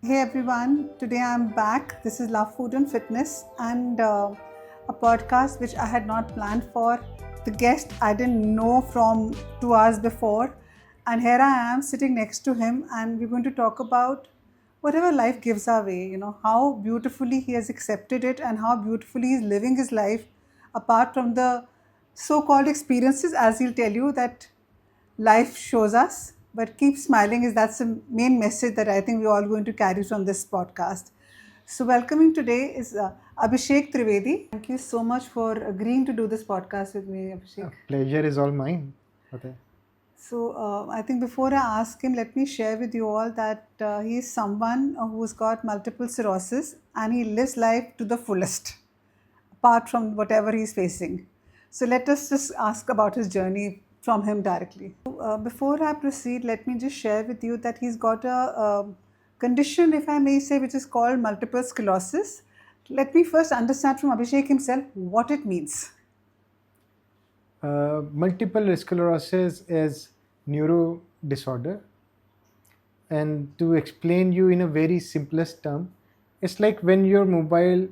Hey everyone, today I'm back. This is Love Food and Fitness and a podcast which I had not planned for. The guest I didn't know from 2 hours before, and here I am sitting next to him, and we're going to talk about whatever life gives our way, how beautifully he has accepted it and how beautifully he's living his life apart from the so called experiences, as he'll tell you, that life shows us. But keep smiling is that's the main message that I think we're all going to carry from this podcast. So welcoming today is Abhishek Trivedi. Thank you so much for agreeing to do this podcast with me, Abhishek. Pleasure is all mine. Okay. So I think before I ask him, let me share with you all that he is someone who's got multiple sclerosis and he lives life to the fullest, apart from whatever he's facing. So let us just ask about his journey from him directly. Before I proceed, let me just share with you that he's got a condition, if I may say, which is called multiple sclerosis. Let me first understand from Abhishek himself what it means. Multiple sclerosis is neuro disorder, and to explain you in a very simplest term, it's like when your mobile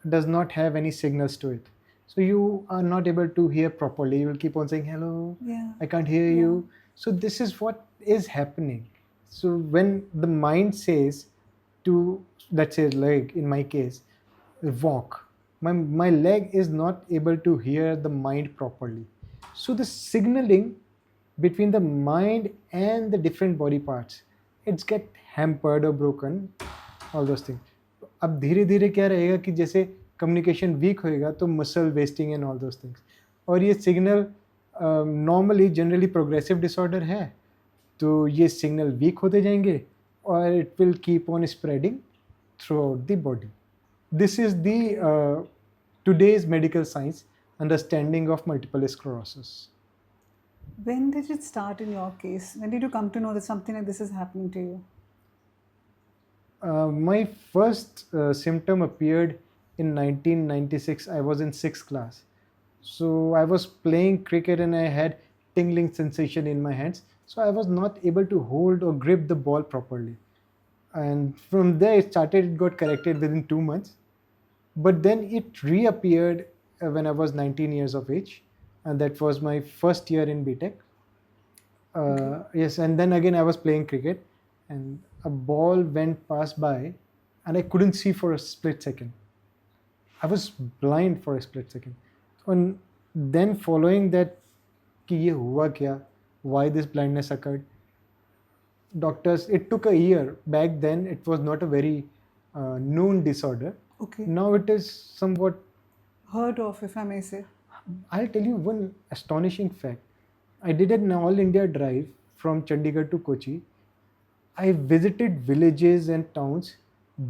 does not have any signals to it, so you are not able to hear properly. You will keep on saying hello, Yeah. I can't hear Yeah. you. So this is what is happening. So when the mind says to, let's say, leg in my case, walk, my leg is not able to hear the mind properly. So the signaling between the mind and the different body parts, it's get hampered or broken, all those things. अब धीरे धीरे क्या रहेगा कि जैसे communication week होएगा तो muscle wasting and all those things, और ये signal normally generally progressive disorder है, तो ये सिग्नल वीक होते जाएंगे और it will keep on spreading through out the body. This is the today's medical science understanding of multiple sclerosis. When did it start in your case? When did you come to know that something like this is happening to you? My first symptom appeared in 1996. I was in sixth class. So I was playing cricket and I had tingling sensation in my hands. So I was not able to hold or grip the ball properly. And from there it got corrected within 2 months. But then it reappeared when I was 19 years of age. And that was my first year in BTech. Yes, and then again I was playing cricket, and a ball went past by, and I couldn't see for a split second. I was blind for a split second. And then following that, कि ये हुआ क्या? Why this blindness occurred? Doctors, it took a year. Back then, it was not a very known disorder. Okay. Now it is somewhat. Heard of, if I may say. I'll tell you one astonishing fact. I did an all India drive from Chandigarh to Kochi. I visited villages and towns.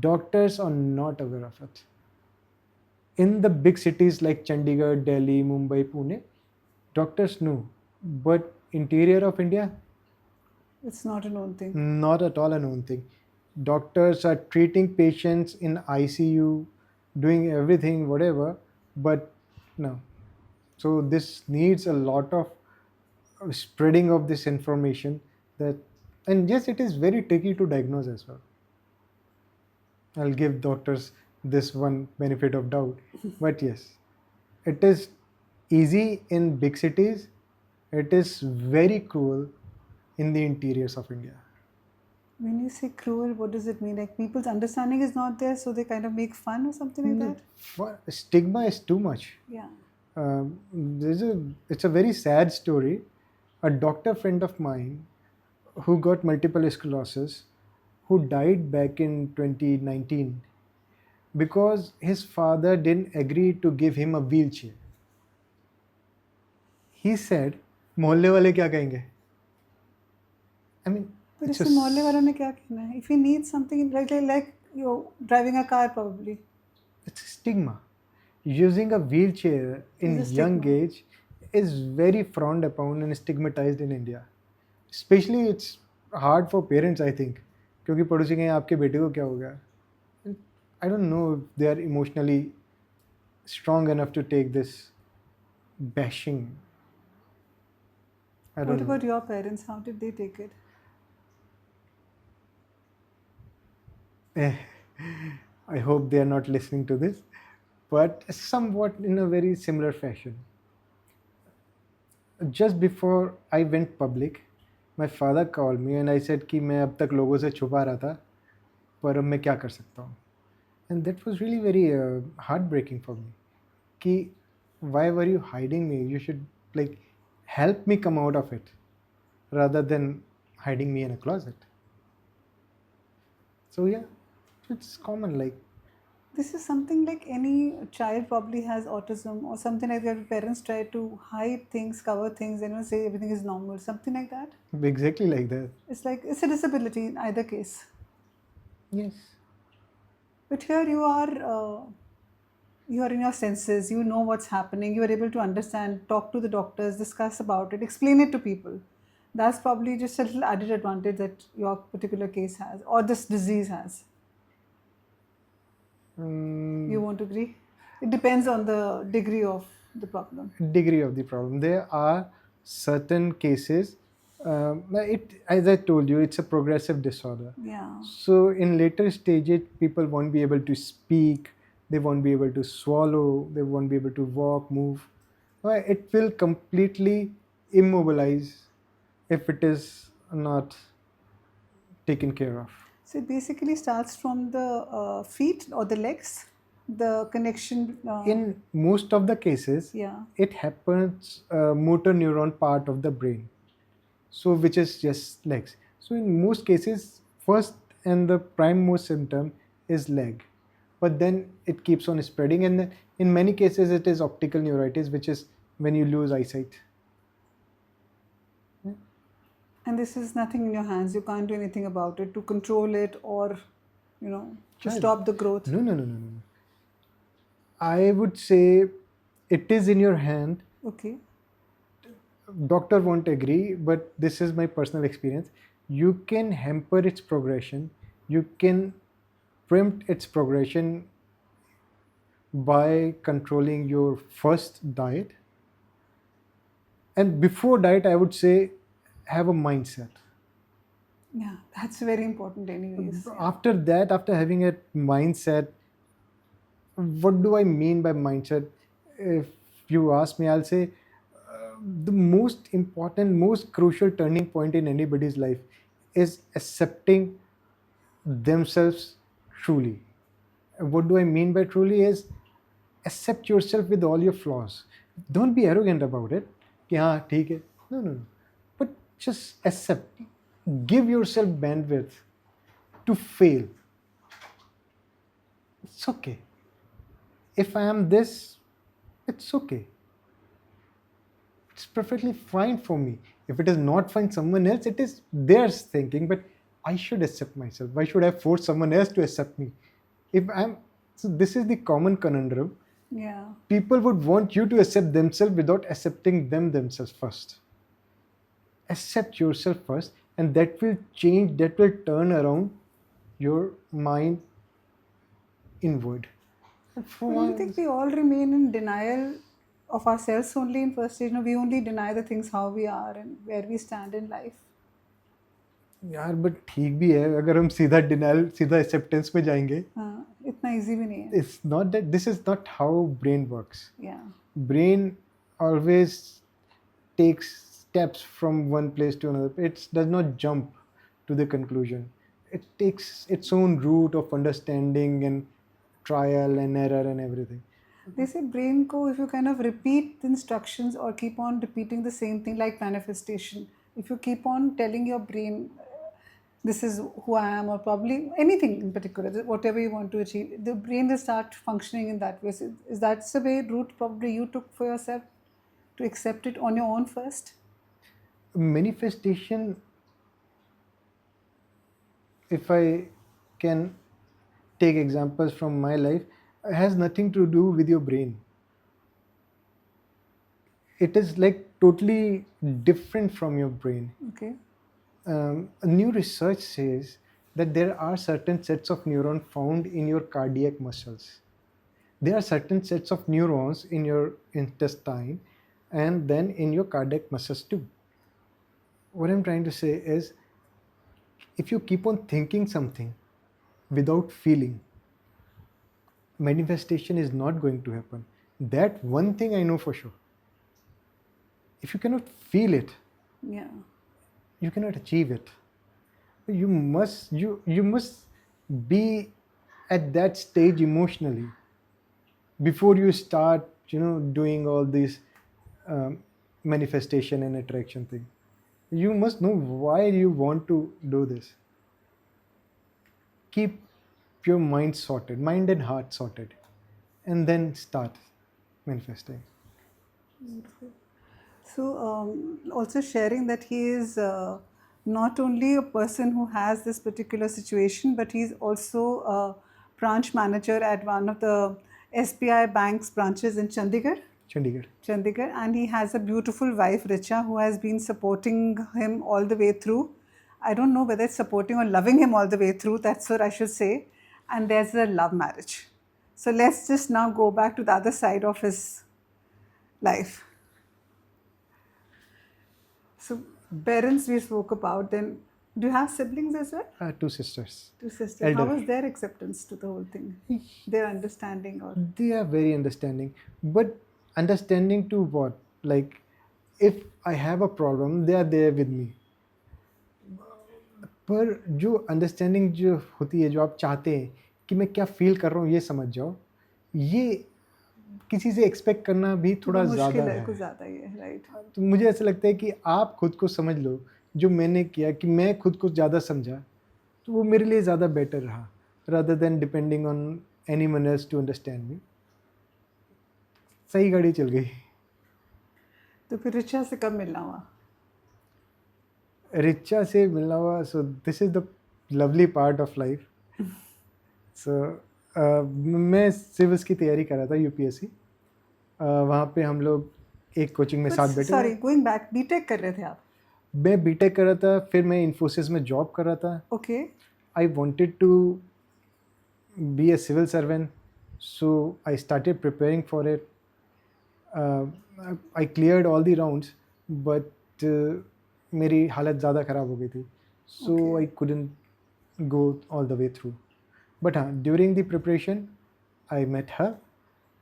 Doctors are not aware of it. In the big cities like Chandigarh, Delhi, Mumbai, Pune, doctors know. But interior of India, It's not a known thing. not at all a known thing. Doctors are treating patients in ICU, doing everything, whatever, but no. So this needs a lot of spreading of this information, that, and yes, it is very tricky to diagnose as well. I'll give doctors this one benefit of doubt. But yes, it is easy in big cities. It is very cruel in the interiors of India. When you say cruel, what does it mean? Like people's understanding is not there, so they kind of make fun or something like that? Stigma is too much. Yeah. It's a very sad story. A doctor friend of mine who got multiple sclerosis, who died back in 2019 because his father didn't agree to give him a wheelchair. He said, मोहल्ले वाले क्या कहेंगे? I mean, But it's a इससे मोहल्ले वालों ने क्या कहना है? If he needs something like you're driving a car probably. it's a stigma. Using a wheelchair in It's a young stigma. age is very frowned upon and stigmatized in India. Especially it's hard for parents, I think, क्योंकि पड़ोसी कहें आपके बेटे को क्या हो गया? I don't know if they are emotionally strong enough to take this bashing. I What don't know. about your parents? How did they take it? Eh, I hope they are not listening to this, but somewhat in a very similar fashion. Just before I went public, my father called me and I said कि मैं अब तक लोगों से छुपा रहा था, पर अब मैं क्या कर सकता हूँ? And that was really very heartbreaking for me. कि why were you hiding me? You should like help me come out of it rather than hiding me in a closet. So yeah, it's common. Like This is something like any child probably has autism or something like that. Parents try to hide things, cover things, and say everything is normal. Something like that. exactly like that. It's like it's a disability in either case. Yes. But here you are in your senses. You know what's happening. You are able to understand, talk to the doctors, discuss about it, explain it to people. That's probably just a little added advantage that your particular case has or this disease has. Mm, You won't agree? It depends on the degree of the problem. degree of the problem. There are certain cases. As I told you, it's a progressive disorder. Yeah. So in later stages, people won't be able to speak. They won't be able to swallow. They won't be able to walk, move. It will completely immobilize if it is not taken care of. So it basically starts from the feet or the legs, the connection. In most of the cases, Yeah. it happens motor neuron part of the brain, so which is just legs. So in most cases, first and the prime most symptom is leg, but then it keeps on spreading, and then in many cases it is optical neuritis, which is when you lose eyesight. And this is nothing in your hands. You can't do anything about it to control it or, to Child. stop the growth. No. I would say it is in your hand. Okay. Doctor won't agree, but this is my personal experience. You can hamper its progression. You can preempt its progression by controlling your first diet. And before diet, I would say have a mindset. Yeah, that's very important, anyways. After that, after having a mindset, what do I mean by mindset? If you ask me, I'll say the most important, most crucial turning point in anybody's life is accepting themselves truly. What do I mean by truly is accept yourself with all your flaws. Don't be arrogant about it. कि हाँ ठीक है. No. But just accept. Give yourself bandwidth to fail. It's okay. If I am this, it's okay. It's perfectly fine for me. If it is not fine someone else, it is theirs thinking, but I should accept myself. Why should I force someone else to accept me? So this is the common conundrum. Yeah. People would want you to accept themselves without accepting themselves first. Accept yourself first, and that will change, that will turn around your mind inward. I don't think we all remain in denial of ourselves only in first stage. No, we only deny the things how we are and where we stand in life. यार but ठीक भी है अगर हम सीधा denial सीधा acceptance में जाएंगे. हाँ, इतना easy भी नहीं है. It's not that this is not how brain works. Yeah. Brain always takes steps from one place to another. It does not jump to the conclusion. It takes its own route of understanding and trial and error and everything. They say brain ko, if you kind of repeat the instructions or keep on repeating the same thing like manifestation, if you keep on telling your brain, this is who I am, or probably anything in particular, whatever you want to achieve, the brain will start functioning in that way. So is that the way route probably you took for yourself to accept it on your own first? Manifestation, if I can take examples from my life, has nothing to do with your brain. It is like totally different from your brain. Okay. New research says that there are certain sets of neurons found in your cardiac muscles. There are certain sets of neurons in your intestine and then in your cardiac muscles too. What I'm trying to say is, if you keep on thinking something, without feeling, manifestation is not going to happen. That one thing I know for sure. If you cannot feel it, Yeah. you cannot achieve it. You must be at that stage emotionally before you start, doing all these um, manifestation and attraction thing. You must know why you want to do this. Keep your mind and heart sorted, and then start manifesting. So, also sharing that he is not only a person who has this particular situation, but he's also a branch manager at one of the SBI Bank's branches in Chandigarh. Chandigarh. Chandigarh, and he has a beautiful wife, Richa, who has been supporting him all the way through. I don't know whether it's supporting or loving him all the way through, that's what I should say. And there's a love marriage. So let's just now go back to the other side of his life. So, parents we spoke about, then do you have siblings as well? 2 sisters. 2 sisters. Elder. How was their acceptance to the whole thing? Their understanding or? They are very understanding, but understanding to what? Like, if I have a problem, they are there with me. पर जो understanding जो होती है, जो आप चाहते हैं कि मैं क्या फील कर रहा हूँ ये समझ जाओ, ये किसी से एक्सपेक्ट करना भी थोड़ा ज़्यादा है। कुछ ज़्यादा ही है, राइट। तो मुझे ऐसा लगता है कि आप खुद को समझ लो। जो मैंने किया कि मैं खुद को ज़्यादा समझा, तो वो मेरे लिए ज़्यादा बेटर रहा, rather than depending on anyone else to understand me. सही गाड़ी चल गई। तो फिर रिचा से कब मिलना हुआ? रिचा से मिलना हुआ, so this is the lovely part of life. So मैं सिविल्स की तैयारी कर रहा था, यूपीएससी। वहाँ पे हम लोग एक कोचिंग में साथ बैठे। सॉरी, गोइंग बैक, बीटेक कर रहे थे आप? मैं बीटेक कर रहा था, फिर मैं इन्फोसिस में जॉब कर रहा था। Okay. I wanted to be a civil servant, so I started preparing for it. I cleared all the rounds, but मेरी हालत ज़्यादा ख़राब हो गई थी, so I couldn't go all the way through. But हाँ, during the preparation I met her.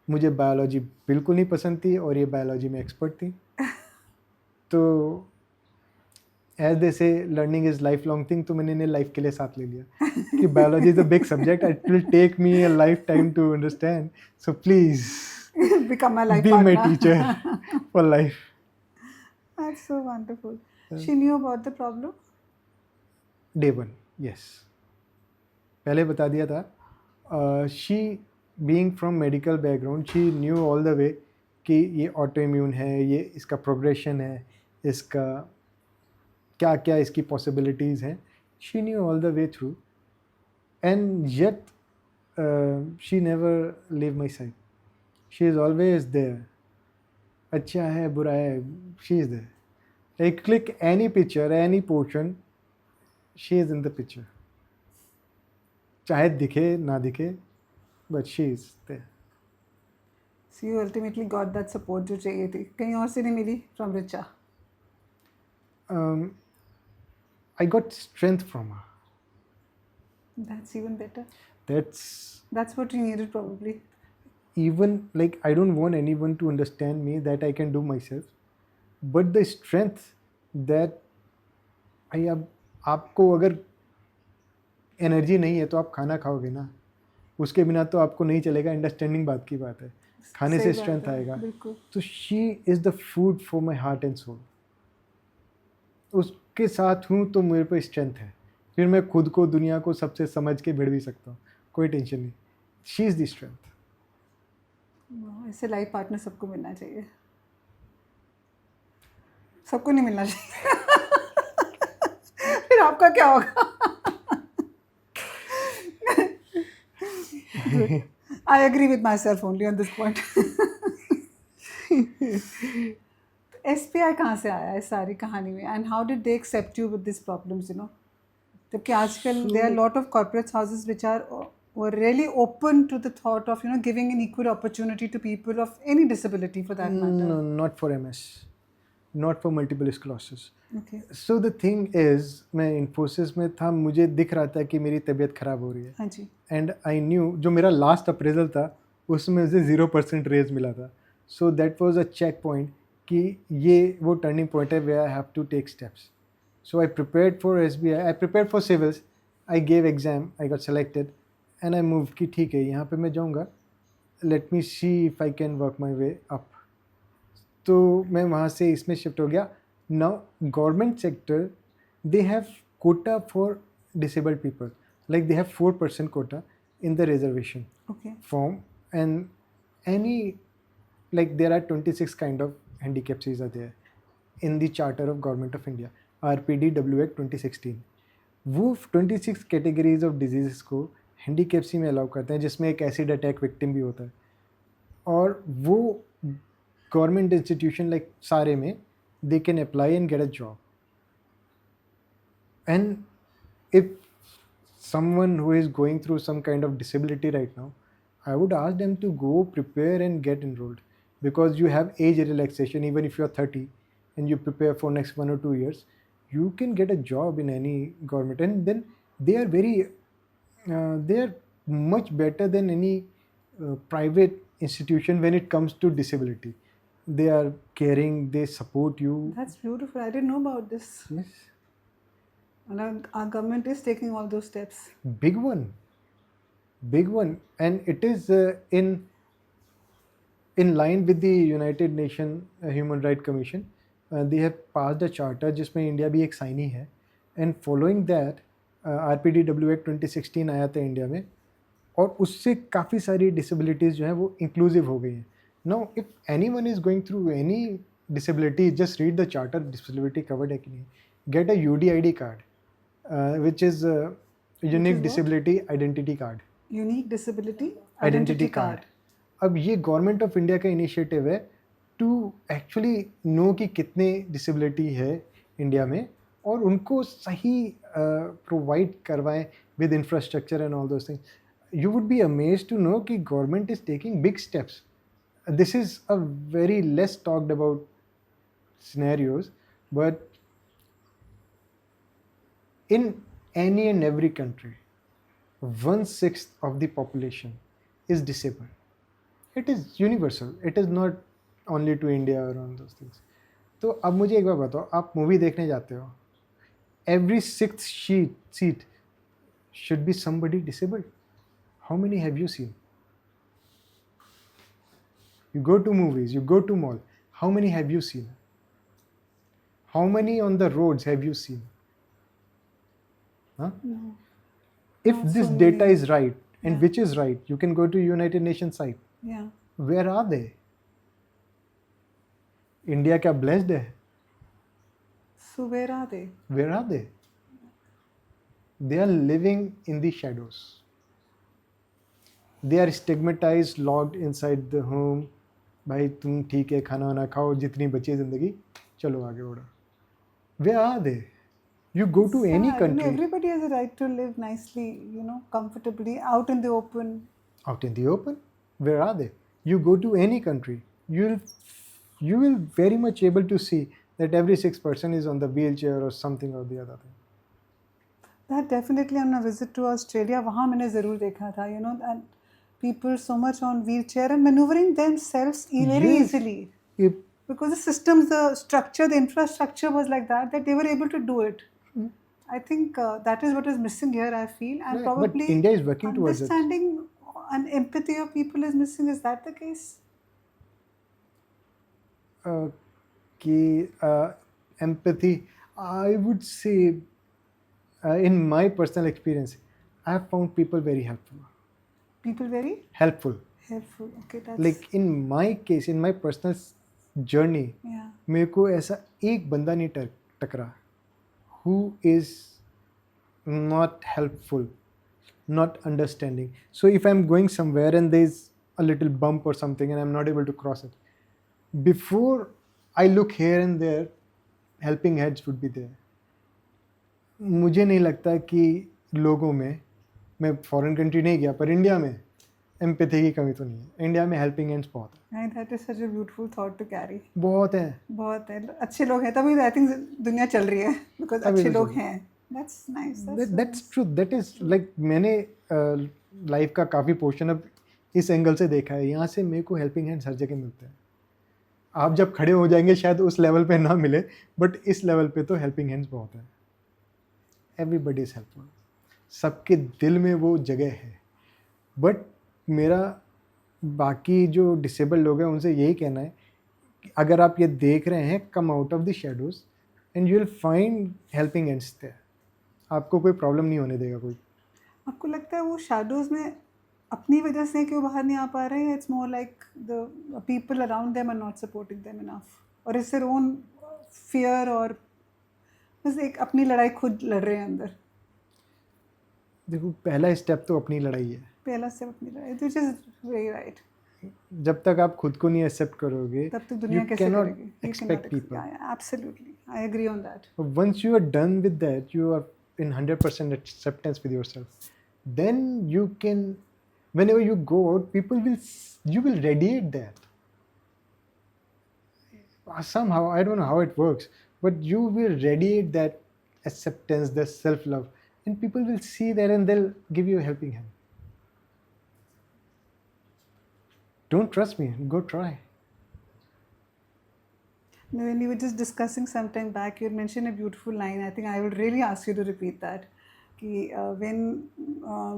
मुझे biology बिल्कुल नहीं पसंद थी और ये बायोलॉजी में एक्सपर्ट थी. तो एज दे से learning is life long thing, तो मैंने इन्हें लाइफ के लिए साथ ले लिया कि biology is a big subject, it will take me a lifetime to understand, so please become my life be partner. my teacher for life. That's so wonderful. She knew about the problem? Day one, yes. पहले बता दिया था. She being from medical background, she knew all the way कि ये autoimmune है, ये इसका progression है, इसका क्या क्या इसकी possibilities हैं. She knew all the way through, and yet she never leave my side. She is always there. अच्छा है बुरा है, she is there. Like click any picture, any portion, she is in the picture. चाहे दिखे ना दिखे, but she is there. So you ultimately got that support जो चाहिए थी. कहीं और से नहीं मिली from Richa? I got strength from her. That's even better. That's what you needed probably. Even like I don't want anyone to understand me that I can do myself, but the strength that अब आपको अगर energy नहीं है तो आप खाना खाओगे ना, उसके बिना तो आपको नहीं चलेगा. अंडरस्टैंडिंग बात की बात है, खाने से स्ट्रेंथ आएगा. तो she is the food for my heart and soul. उसके साथ हूँ तो मेरे पे स्ट्रेंथ है. फिर मैं खुद को दुनिया को सबसे समझ के भिड़ भी सकता हूँ, कोई टेंशन नहीं. She is the strength. ऐसे लाइफ पार्टनर सबको मिलना चाहिए. सबको नहीं मिलना चाहिए. फिर आपका क्या होगा? I agree with myself only on this point. SBI कहाँ से आया इस सारी कहानी में, and how did they accept you with these problems, जबकि आजकल there are a lot of corporate houses which were really open to the thought of giving an equal opportunity to people of any disability for that matter. No, not for MS. not for multiple sclerosis. Okay. So the thing is, मैं इन्फोसिस में था, मुझे दिख रहा था कि मेरी तबीयत ख़राब हो रही है, हाँ जी. एंड आई न्यू जो मेरा लास्ट अप्रेजल था उसमें मुझे 0% रेज मिला था. So that was a checkpoint कि ये वो टर्निंग पॉइंट है where I have to take steps. So I prepared for SBI, I prepared for civils, I gave exam, I got selected and I move कि ठीक है यहाँ पे मैं जाऊँगा, let me see if I can work my way up. तो मैं वहाँ से इसमें शिफ्ट हो गया. Now government sector they have Kota for disabled people, like they have 4% quota in the reservation Okay. form, and any, like there are 26 kind of handicaps are there in the charter of government of India, RPDW Act 2016. वो 26 categories of disease को हैंडीकेप्सी में allow करते हैं, जिसमें एक acid attack victim भी होता है. और वो गवर्नमेंट इंस्टीट्यूशन लाइक सारे में they can apply and get a job. And if someone who is going through some kind of disability right now, I would ask them to go prepare and get enrolled, because you have age relaxation. Even if you're 30 and you prepare for next 1 or 2 years, you can get a job in any government, and then they are they are much better than any private institution when it comes to disability. They are caring, they support you. That's beautiful. I didn't know about this. Yes. And our government is taking all those steps. Big one, and it is in line with the United Nations Human Rights Commission. They have passed a charter जिसमें India भी एक साइनी है, and following that RPDW Act 2016 आया था India में, और उससे काफ़ी सारी डिसेबिलिटीज़ जो हैं वो इंक्लूसिव हो गई हैं. Now if anyone is going through any disability, just read the charter, disability covered है कि नहीं. Get a UDID card, which is a unique what? disability identity card. Unique disability Identity card. अब ये government of India का initiative है to actually no कि कितने disability है इंडिया में, और उनको सही प्रोवाइड करवाएं with infrastructure and all those things. You would be amazed to know कि government is taking big steps. This is a very less talked about scenarios, but in any and every country, 1/6 of the population is disabled. It is universal. It is not only to India or on those things. तो अब मुझे एक बार बताओ, आप movie देखने जाते हो, every sixth seat should be somebody disabled. How many have you seen? You go to movies, you go to mall. How many have you seen? How many on the roads have you seen? Huh? No. If Not this so data many. is right, and Yeah. which is right, you can go to United Nations site. Yeah. Where are they? India क्या blessed है? So where are they? Where are they? They are living in the shadows. They are stigmatized, locked inside the home. भाई तुम ठीक है, खाना वाना खाओ, जितनी बची है जिंदगी, चलो आगे बढ़ो. Where are they? You go to any Sad. You know, country. everybody has a right to live nicely, comfortably out in the open. Out in the open, where are they? You go to any country, you will very much able to see that every 6th person is on the wheelchair or something or the other thing. That definitely on a visit to Australia, वहाँ मैंने ज़रूर देखा था, and people so much on wheelchair and maneuvering themselves very Yes. easily. If Because the systems, the structure, the infrastructure was like that they were able to do it. I think that is what is missing here, I feel. And Right, probably but India is working towards it. understanding and empathy of people is missing. Is that the case? Empathy, I would say, in my personal experience, I have found people very helpful. People very Helpful. helpful. Okay, that's Like in my case, in my personal journey, yeah. मेरे को ऐसा एक बंदा नहीं टकरा who is not helpful, not understanding. So if I'm going somewhere and there's a little bump or something and I'm not able to cross it, before I look here and there, helping heads would be there. मुझे नहीं लगता कि लोगों में, मैं foreign country नहीं गया पर इंडिया में एम्पैथी की कमी तो नहीं है। इंडिया में हेल्पिंग हैंड्स बहुत है, And that is such a beautiful thought to carry. बहुत है। बहुत है, अच्छे लोग हैं तभी आई थिंक दुनिया चल रही है, बिकॉज अभी अच्छे तो लोग चल हैं. That's nice. That's true, that is like मैंने लाइफ का काफ़ी पोर्शन अब इस एंगल से देखा है। यहाँ से मेरे को हेल्पिंग हैंड्स हर जगह मिलते हैं। आप जब खड़े हो जाएंगे शायद उस लेवल पे ना मिले, बट इस लेवल पे तो हेल्पिंग हैंड्स बहुत है। एवरीबडी इज हेल्पफुल, सबके दिल में वो जगह है। बट मेरा बाकी जो डिसेबल्ड लोग हैं उनसे यही कहना है कि अगर आप ये देख रहे हैं, come out of the shadows and you will find helping hands there. आपको कोई प्रॉब्लम नहीं होने देगा कोई। आपको लगता है वो शैडोज में अपनी वजह से क्यों बाहर नहीं आ पा रहे हैं? It's more like the people around them are not supporting them enough, और इट्स देयर ओन फियर, और बस एक अपनी लड़ाई खुद लड़ रहे हैं अंदर. देखो, पहला स्टेप तो अपनी लड़ाई है। पहला स्टेप अपनी लड़ाई, विच इज वेरी राइट. जब तक आप खुद को नहीं एक्सेप्ट करोगे, तब तक दुनिया you कैसे cannot करेगी? expect people. Absolutely, I agree on that. Once you are done with that, you are in 100% acceptance with yourself. Then you can, whenever you go out, you will radiate that. Somehow, I don't know how it works, but you will radiate that acceptance, the self-love, and people will see that and they'll give you a helping hand. Don't trust me, go try. When you were just discussing some time back, you had mentioned a beautiful line. I think I would really ask you to repeat that. When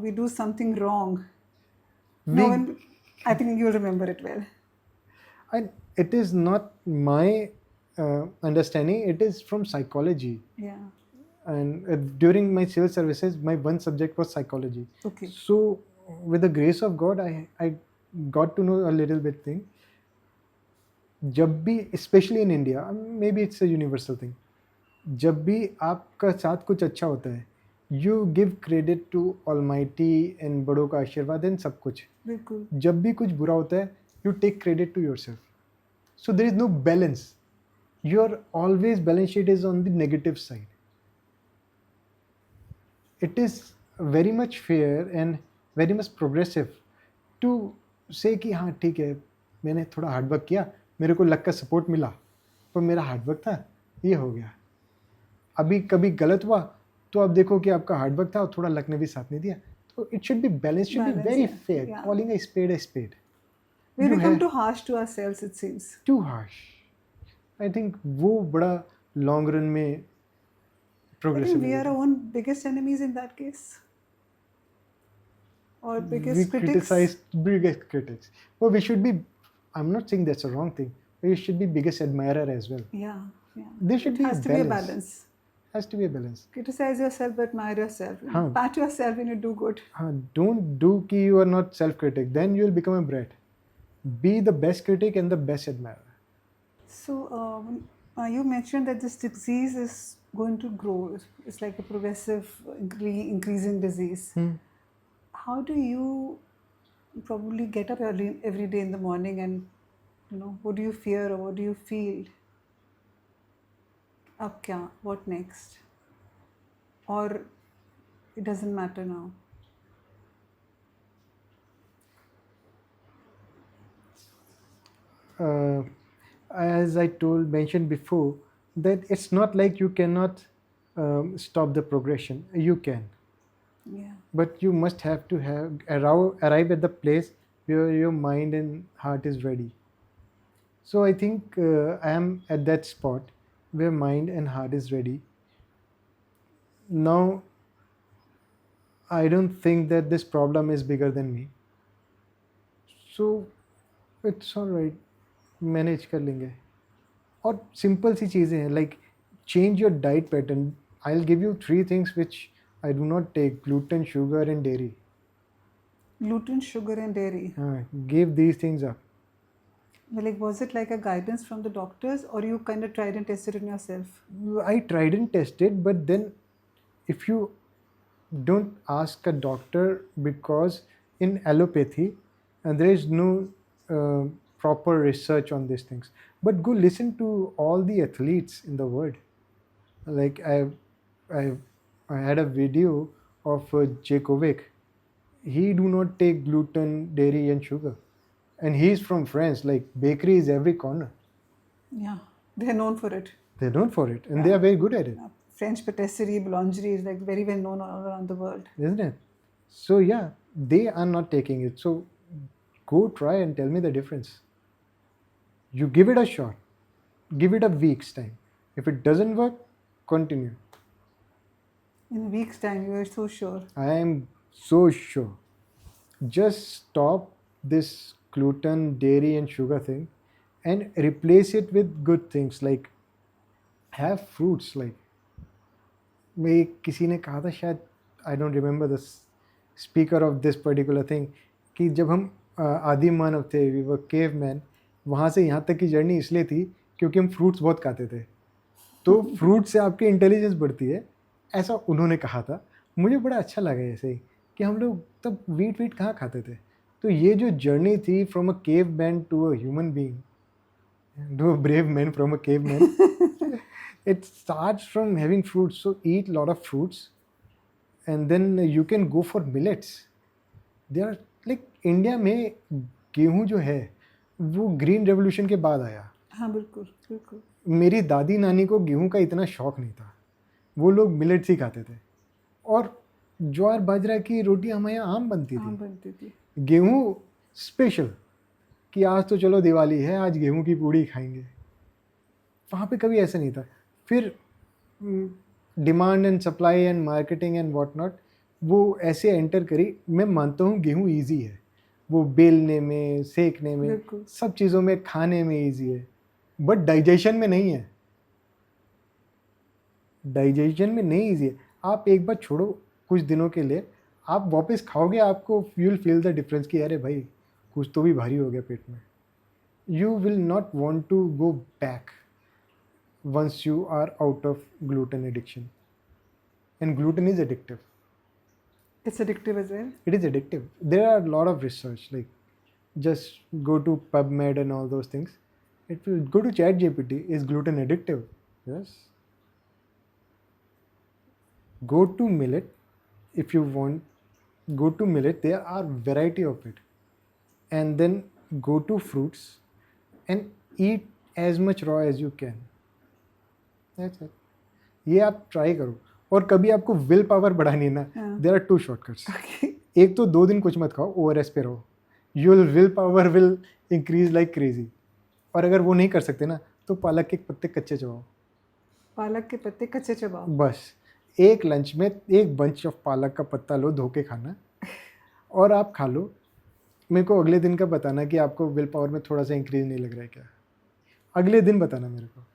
we do something wrong, I think you'll remember it well. It is not my understanding, it is from psychology. Yeah. And during my civil services, my one subject was psychology. Okay. So, with the grace of God, I got to know a little bit thing. जब भी, especially in India, maybe it's a universal thing, जब भी आपका साथ कुछ अच्छा होता है, you give credit to Almighty and बड़ों का आशीर्वाद and सब कुछ. बिल्कुल. जब भी कुछ बुरा होता है, you take credit to yourself. So there is no balance. Your always balance sheet is on the negative side. It is very much fair and very much progressive to say कि हाँ ठीक है, मैंने थोड़ा हार्डवर्क किया, मेरे को luck का सपोर्ट मिला, पर मेरा हार्डवर्क था, ये हो गया. अभी कभी गलत हुआ तो आप देखो कि आपका हार्डवर्क था और थोड़ा लक ने भी साथ नहीं दिया. तो it should be balance, should be very fair, calling a spade a spade. We become too harsh to ourselves, it seems. Too harsh. I think वो बड़ा long run में progressive. I think we are our own biggest enemies in that case. Or biggest critics. We criticize biggest critics. Well, we should be, I'm not saying that's a wrong thing, but you should be biggest admirer as well. Yeah. There should be a balance. Has to be a balance. Has to be a balance. Criticize yourself but admire yourself. Pat yourself when you do good. Don't do कि you are not self-critic. Then you will become a brat. Be the best critic and the best admirer. So you mentioned that this disease is going to grow. It's like a progressive, increasing disease. How do you probably get up every day in the morning, and what do you fear or what do you feel? Ab kya? What next? Or it doesn't matter now? As I mentioned before, that it's not like you cannot stop the progression. You can. Yeah. But you must have to arrive at the place where your mind and heart is ready. So I think I am at that spot where mind and heart is ready. Now, I don't think that this problem is bigger than me. So it's all right. Manage कर लेंगे. और simple सी चीज़ें हैं, like change your diet pattern. I will give you 3 things which I do not take: gluten, sugar and dairy. Gluten, sugar and dairy. Give these things up. Well, like, was it like a guidance from the doctors, or you kind of tried and tested it yourself? I tried and tested, but then if you don't ask a doctor, because in allopathy there is no proper research on these things, but go listen to all the athletes in the world. Like I had a video of Djokovic. he do not take gluten, dairy, and sugar, and he's from France. Like bakery is every corner. Yeah, they're known for it. They're known for it, and they are very good at it, French patisserie, boulangerie is like very well known all around the world. isn't it? So yeah, they are not taking it. So go try and tell me the difference. You give it a shot. Give it a week's time. If it doesn't work, continue. In a week's time, you are so sure. I am so sure. Just stop this gluten, dairy, and sugar thing and replace it with good things like have fruits. Like मैं किसी ने कहा था शायद I don't remember the speaker of this particular thing कि जब हम आदि मानव थे वी वर केव मैन, वहाँ से यहाँ तक की जर्नी इसलिए थी क्योंकि हम फ्रूट्स बहुत खाते थे, तो फ्रूट से आपकी इंटेलिजेंस बढ़ती है, ऐसा उन्होंने कहा था. मुझे बड़ा अच्छा लगा ऐसे ही कि हम लोग तब वीट कहाँ खाते थे. तो ये जो जर्नी थी from a caveman to a human being to a brave man from a caveman, it starts from having fruits. So eat a lot of fruits, and then you can go for millets. They are like India में गेहूं जो है वो green revolution के बाद आया. हाँ बिल्कुल बिल्कुल. मेरी दादी नानी को गेहूं का इतना शौक नहीं था, वो लोग मिलेट्स ही खाते थे, और ज्वार बाजरा की रोटी हमारे यहाँ आम बनती आम थी. बनती थी. गेहूं स्पेशल कि आज तो चलो दिवाली है, आज गेहूं की पूड़ी खाएंगे. वहाँ पे कभी ऐसा नहीं था. फिर demand and supply and marketing and what not वो ऐसे एंटर करी. मैं मानता हूँ गेहूँ ईजी है, वो बेलने में, सेकने में, बिल्कुल. सब चीज़ों में, खाने में ईजी है, बट डाइजेशन में नहीं है. डाइजेशन में नहीं ईजी है. आप एक बार छोड़ो कुछ दिनों के लिए, आप वापस खाओगे, आपको you will feel the difference कि अरे भाई कुछ तो भी भारी हो गया पेट में. You will not want to go back once you are out of gluten addiction. And gluten is addictive. It's addictive as well. It is addictive. There are a lot of research, like just go to PubMed and all those things. It will go to ChatGPT. Is gluten addictive? Yes. Go to millet if you want. Go to millet. There are variety of it. And then go to fruits and eat as much raw as you can. That's it. ये आप try करो. और कभी आपको will power बढ़ानी है ना, there are to shortcuts. एक तो 2 दिन कुछ मत खाओ, ORS पे रहो, your will power will increase like crazy. और अगर वो नहीं कर सकते ना तो पालक के पत्ते कच्चे चबाओ. पालक के पत्ते कच्चे चबाओ. बस एक लंच में एक बंच ऑफ पालक का पत्ता लो, धो के खाना, और आप खा लो. मेरे को अगले दिन का बताना कि आपको विल पावर में थोड़ा सा इंक्रीज नहीं लग रहा है क्या. अगले दिन बताना मेरे को.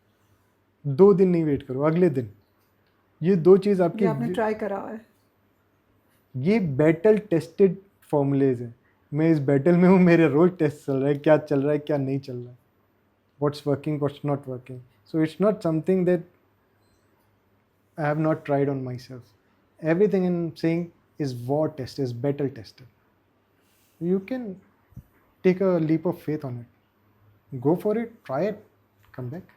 2 दिन नहीं वेट करो, अगले दिन. ये 2 चीज़ आपकी. ये आपने ट्राई करा है. ये बैटल टेस्टेड फॉर्मूलेज हैं. मैं इस बैटल में हूँ, मेरे रोज टेस्ट चल रहा है, क्या चल रहा है क्या नहीं चल रहा है, what's working what's not working. So it's not something that I have not tried on myself. Everything I am saying is war test, is battle tested. You can take a leap of faith on it. Go for it, try it, come back.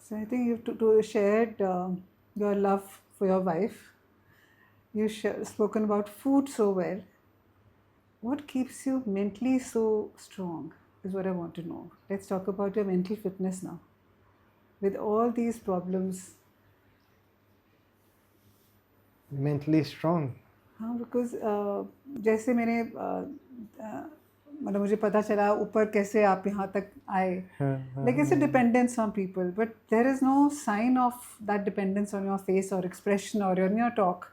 So I think you shared your love for your wife. You spoken about food so well. What keeps you mentally so strong is what I want to know. Let's talk about your mental fitness now. With all these problems. Mentally strong. हाँ, because जैसे मैंने मतलब मुझे पता चला ऊपर कैसे आप यहाँ तक आए. Like it's a dependence on people, but there is no sign of that dependence on your face or expression or in your talk.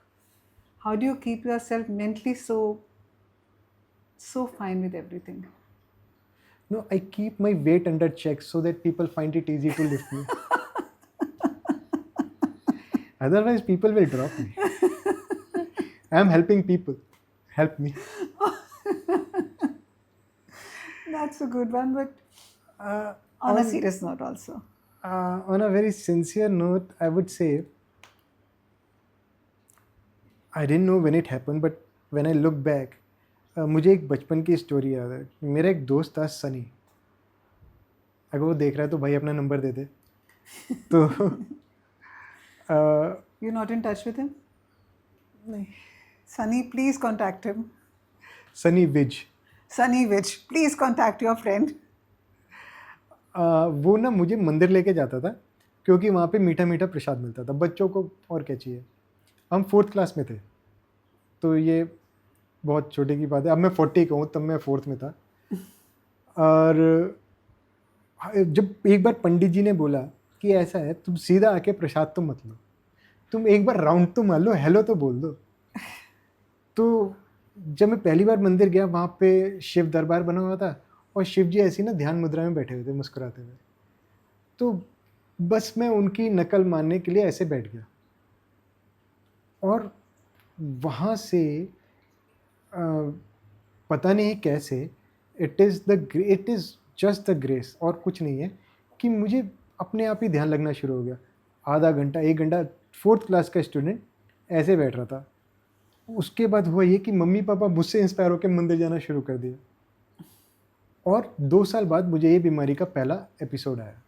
How do you keep yourself mentally so fine with everything? No, I keep my weight under check so that people find it easy to lift me. Otherwise, people will drop me. I am helping people. Help me. That's a good one, but on a serious note also. On a very sincere note, I would say, I didn't know when it happened, but when I look back, मुझे एक बचपन की story याद है. मेरा एक दोस्त था सनी. अगर वो देख रहा है तो भाई अपना नंबर दे दे. तो You're not in touch with him? नहीं. Sunny, please contact him. Sunny Vij. Sunny Vich, please contact your friend. वो ना मुझे मंदिर लेके जाता था क्योंकि वहाँ पे मीठा मीठा प्रसाद मिलता था बच्चों को, और क्या चाहिए। हम 4th क्लास में थे, तो ये बहुत छोटे की बात है। अब मैं 40 का हूँ, तब मैं 4th में था। और जब एक बार पंडित जी ने बोला कि ऐसा है, तुम सीधा आके प्रसाद तो मत लो, तुम एक बार राउंड तो मार लो, हेलो तो बोल दो। तो जब मैं पहली बार मंदिर गया, वहाँ पे शिव दरबार बना हुआ था और शिव जी ऐसी ना ध्यान मुद्रा में बैठे हुए थे मुस्कुराते हुए। तो बस मैं उनकी नकल मारने के लिए ऐसे बैठ गया, और वहाँ से पता नहीं कैसे, it is just the grace, और कुछ नहीं है, कि मुझे अपने आप ही ध्यान लगना शुरू हो गया। आधा घंटा 1 घंटा 4th क्लास का स्टूडेंट ऐसे बैठ रहा था। उसके बाद हुआ ये कि मम्मी पापा मुझसे इंस्पायर होकर मंदिर जाना शुरू कर दिया, और 2 साल बाद मुझे ये बीमारी का पहला एपिसोड आया।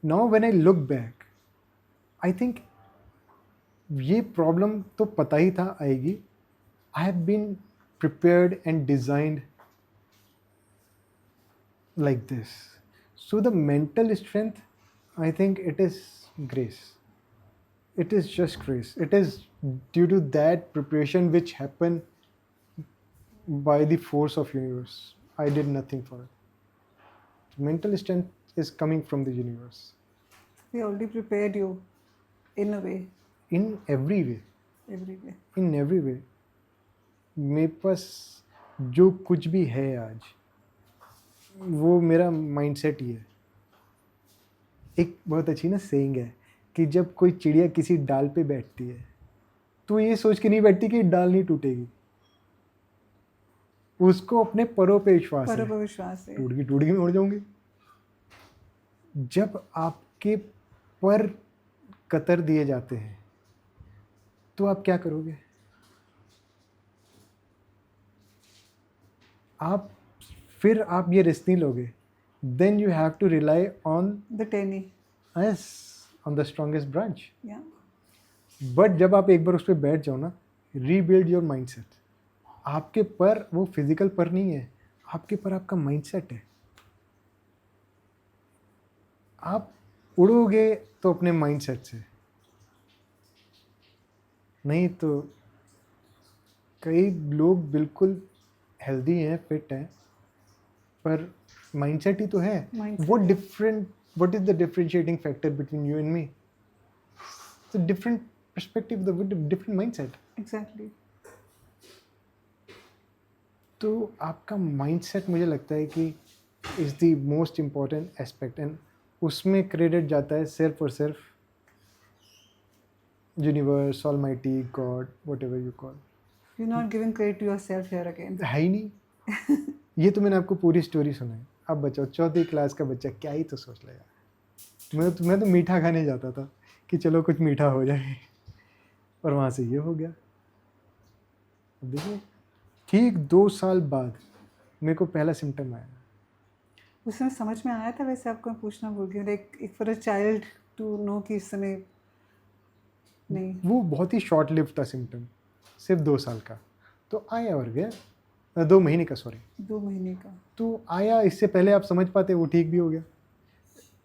Now when I look back, I think ये प्रॉब्लम तो पता ही था आएगी। I have been prepared and designed like this. So the mental strength, I think it is grace. It is just grace. It is due to that preparation which happened by the force of universe. I did nothing for it. Mental strength is coming from the universe. We already prepared you in a way, In every way. every way. In every way. मेरे पास जो कुछ भी है आज, वो मेरा mindset ही है। एक बहुत अच्छी ना सेइंग है कि जब कोई चिड़िया किसी डाल पे बैठती है, तो ये सोच के नहीं बैठती कि डाल नहीं टूटेगी, उसको अपने परों पे विश्वास है, पर विश्वास है। टूट गई मैं उड़ जाऊंगी। जब आपके पर कतर दिए जाते हैं, तो आप क्या करोगे? फिर आप ये रिस्क नहीं लोगे। Then you have to rely on The tenny. Yes, on the strongest branch. Yeah. But जब आप एक बार उस पर बैठ जाओ ना, रीबिल्ड योर माइंडसेट। आपके पर वो फिजिकल पर नहीं है, आपके पर आपका माइंडसेट है। आप उड़ोगे तो अपने माइंडसेट से, नहीं तो कई लोग बिल्कुल हेल्दी हैं, फिट हैं, पर माइंडसेट ही तो है। Mindset. What is the differentiating factor between you and me? It's a different perspective, the different mindset. Exactly. तो आपका माइंडसेट मुझे लगता है कि is the most important aspect, and उसमें क्रेडिट जाता है सिर्फ और सिर्फ universe, almighty, God, whatever you call. You're not giving credit to yourself here again. है ही नहीं। ये तो मैंने आपको पूरी स्टोरी सुनाई। अब बचाओ 4th क्लास का बच्चा क्या ही तो सोच लेगा। मैं तो मीठा खाने जाता था कि चलो कुछ मीठा हो जाए, और वहाँ से ये हो गया। अब देखिए, ठीक 2 साल बाद मेरे को पहला सिम्टम आया। उस समय समझ में आया था? वैसे आपको मैं पूछना भूल गई, एक for a child to know कि इस समय नहीं। वो बहुत ही शॉर्ट लिव था सिम्टम, सिर्फ 2 साल का। तो आया और गया, 2 महीने का, सॉरी 2 महीने का। तो आया। इससे पहले आप समझ पाते, वो ठीक भी हो गया।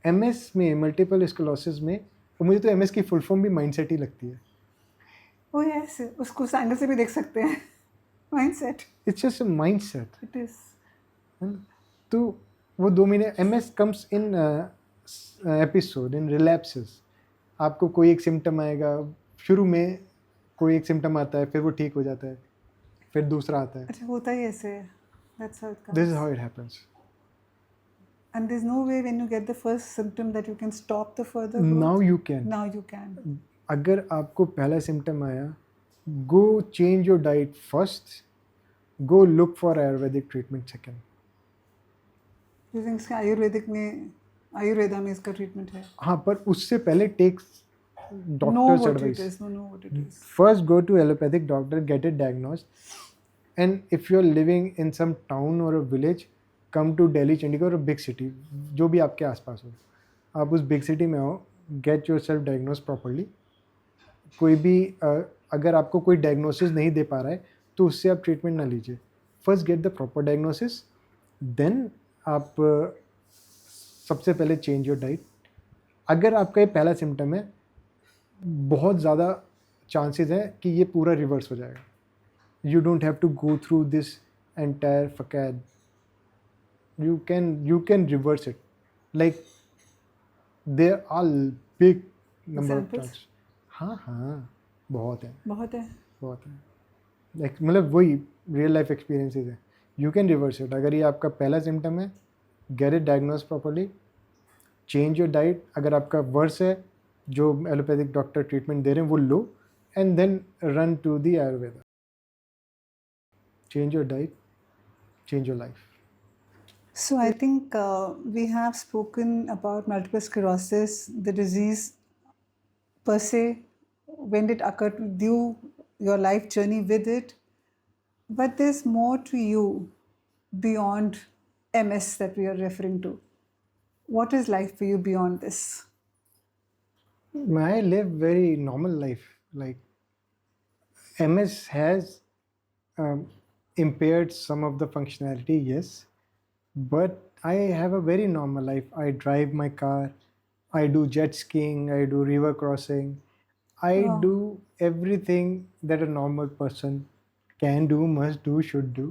MS में, मल्टीपल स्क्लेरोसिस में, और मुझे तो MS की फुल फॉर्म भी माइंडसेट ही लगती है। ओ यस, उसको उस एंगल से भी देख सकते हैं। Mindset, it's just a mindset. It is. तो वो 2 महीने, MS comes in episode, in relapses. आपको कोई एक सिम्टम आएगा, शुरू में कोई एक सिम्टम आता है, फिर वो ठीक हो जाता है, फिर दूसरा आता है। अच्छा, होता ही ऐसे है। That's how it comes. This is how it happens. And there's no way when you get the first symptom that you can stop the further growth. Now you can. Now you can. अगर आपको पहला symptom आया, go change your diet first, go look for Ayurvedic treatment second. You think इसके आयुर्वेदा में इसका treatment है? हाँ, पर उससे पहले take Know doctors what it advice. is. Know what it is. First go to allopathic doctor, get it diagnosed, and if you're living in some town or a village, come to Delhi, Chandigarh or big city, जो भी आपके आसपास हो, आप उस big city में आओ, get yourself diagnosed properly। कोई भी अगर आपको कोई डायग्नोसिस नहीं दे पा रहा है तो उससे आप ट्रीटमेंट ना लीजिए. First get the proper diagnosis, then आप सबसे पहले चेंज योर डाइट. अगर आपका ये पहला सिम्टम है, बहुत ज़्यादा चांसेस हैं कि ये पूरा रिवर्स हो जाएगा. You don't have to go through this entire facade. You can reverse it. Like there are big number of Examples? times. हाँ बहुत है. Like मतलब वही रियल लाइफ एक्सपीरियंसेस है. You can reverse it. अगर ये आपका पहला सिम्टम है, get it diagnose properly, change your diet. अगर आपका वर्स है, जो एलोपैथिक डॉक्टर ट्रीटमेंट दे रहे हैं वो लो, and then run to the Ayurveda. Change your diet, change your life. So I think we have spoken about multiple sclerosis, the disease per se, when it occurred with you, your life journey with it. But there's more to you beyond MS that we are referring to. What is life for you beyond this? I live very normal life. Like MS has impaired some of the functionality, yes, but I have a very normal life. I drive my car, I do jet skiing, I do river crossing, I Wow. do everything that a normal person can do, must do, should do.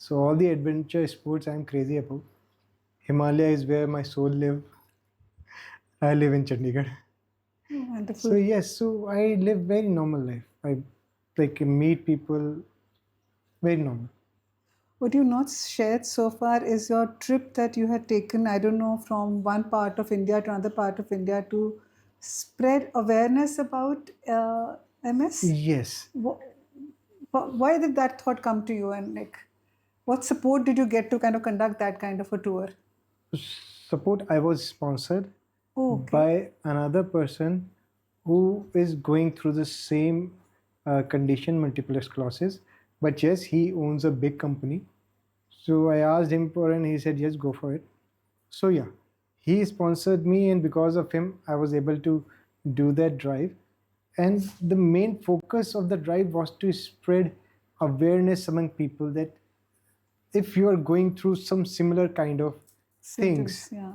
So all the adventure sports I'm crazy about. Himalaya is where my soul live. I live in Chandigarh. Wonderful. So yes, so I live very normal life. I like meet people, very normal. What you not shared so far is your trip that you had taken, I don't know, from one part of India to another part of India to spread awareness about MS. Yes. Why did that thought come to you, and like, what support did you get to kind of conduct that kind of a tour? Support, I was sponsored Oh, okay. by another person who is going through the same condition, multiple sclerosis. But yes, he owns a big company. So I asked him for, and he said, yes, go for it. So yeah, he sponsored me, and because of him, I was able to do that drive. And the main focus of the drive was to spread awareness among people that if you are going through some similar kind of Symptoms, things, yeah.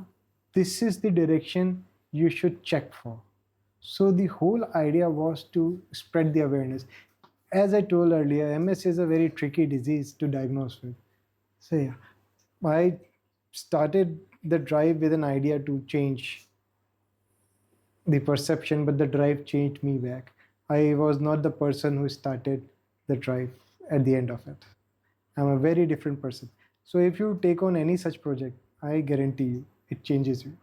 this is the direction you should check for. So the whole idea was to spread the awareness. As I told earlier, MS is a very tricky disease to diagnose with. So yeah, I started the drive with an idea to change the perception, but the drive changed me back. I was not the person who started the drive at the end of it. I'm a very different person. So if you take on any such project, I guarantee you, it changes you.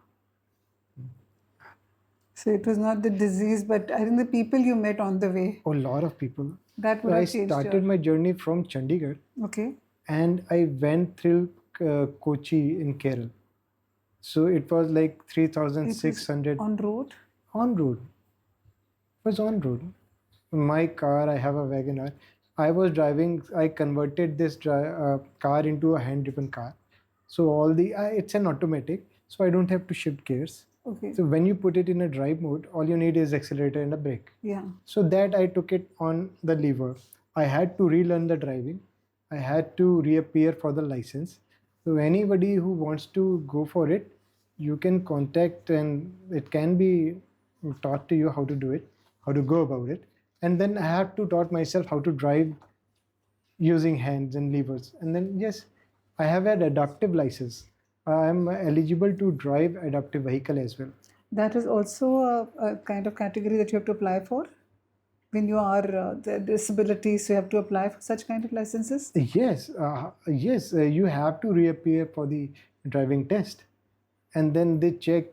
So it was not the disease, but I think the people you met on the way. A lot of people. That would I have changed started your... my journey from Chandigarh. Okay. And I went through Kochi in Kerala. So it was like 3,600 on road? On road. It was on road. My car, I have a WagonR. I was driving, I converted this car into a hand-driven car. So it's an automatic, so I don't have to shift gears. Okay. So when you put it in a drive mode, all you need is accelerator and a brake. Yeah. So that I took it on the lever. I had to relearn the driving. I had to reappear for the license. So anybody who wants to go for it, you can contact, and it can be taught to you how to do it, how to go about it. And then I have to taught myself how to drive using hands and levers. And then yes, I have an adaptive license. I am eligible to drive adaptive vehicle as well. That is also a kind of category that you have to apply for? When you are the disability, so you have to apply for such kind of licenses? Yes, you have to reappear for the driving test, and then they check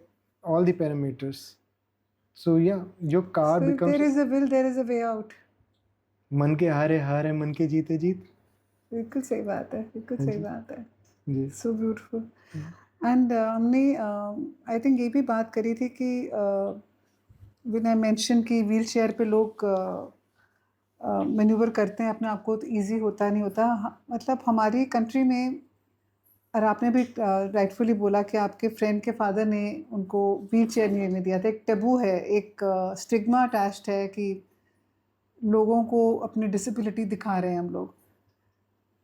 all the parameters. So yeah, your car so becomes... if there is a will, there is a way out. मन के हारे हार है, मन के जीते जीत. बिल्कुल सही बात है, बिल्कुल सही बात है. So beautiful. And हमने I think ये भी बात करी थी कि when I mentioned कि व्हील चेयर पे लोग मैन्यूवर करते हैं अपने आप को, तो ईजी होता नहीं होता. मतलब हमारी कंट्री में, और आपने भी राइटफुली बोला कि आपके फ्रेंड के फादर ने उनको व्हील चेयर नहीं लेने दिया था. एक टैबू है, एक स्टिग्मा अटैच्ड है कि लोगों को अपनी डिसेबिलिटी दिखा रहे हैं हम लोग।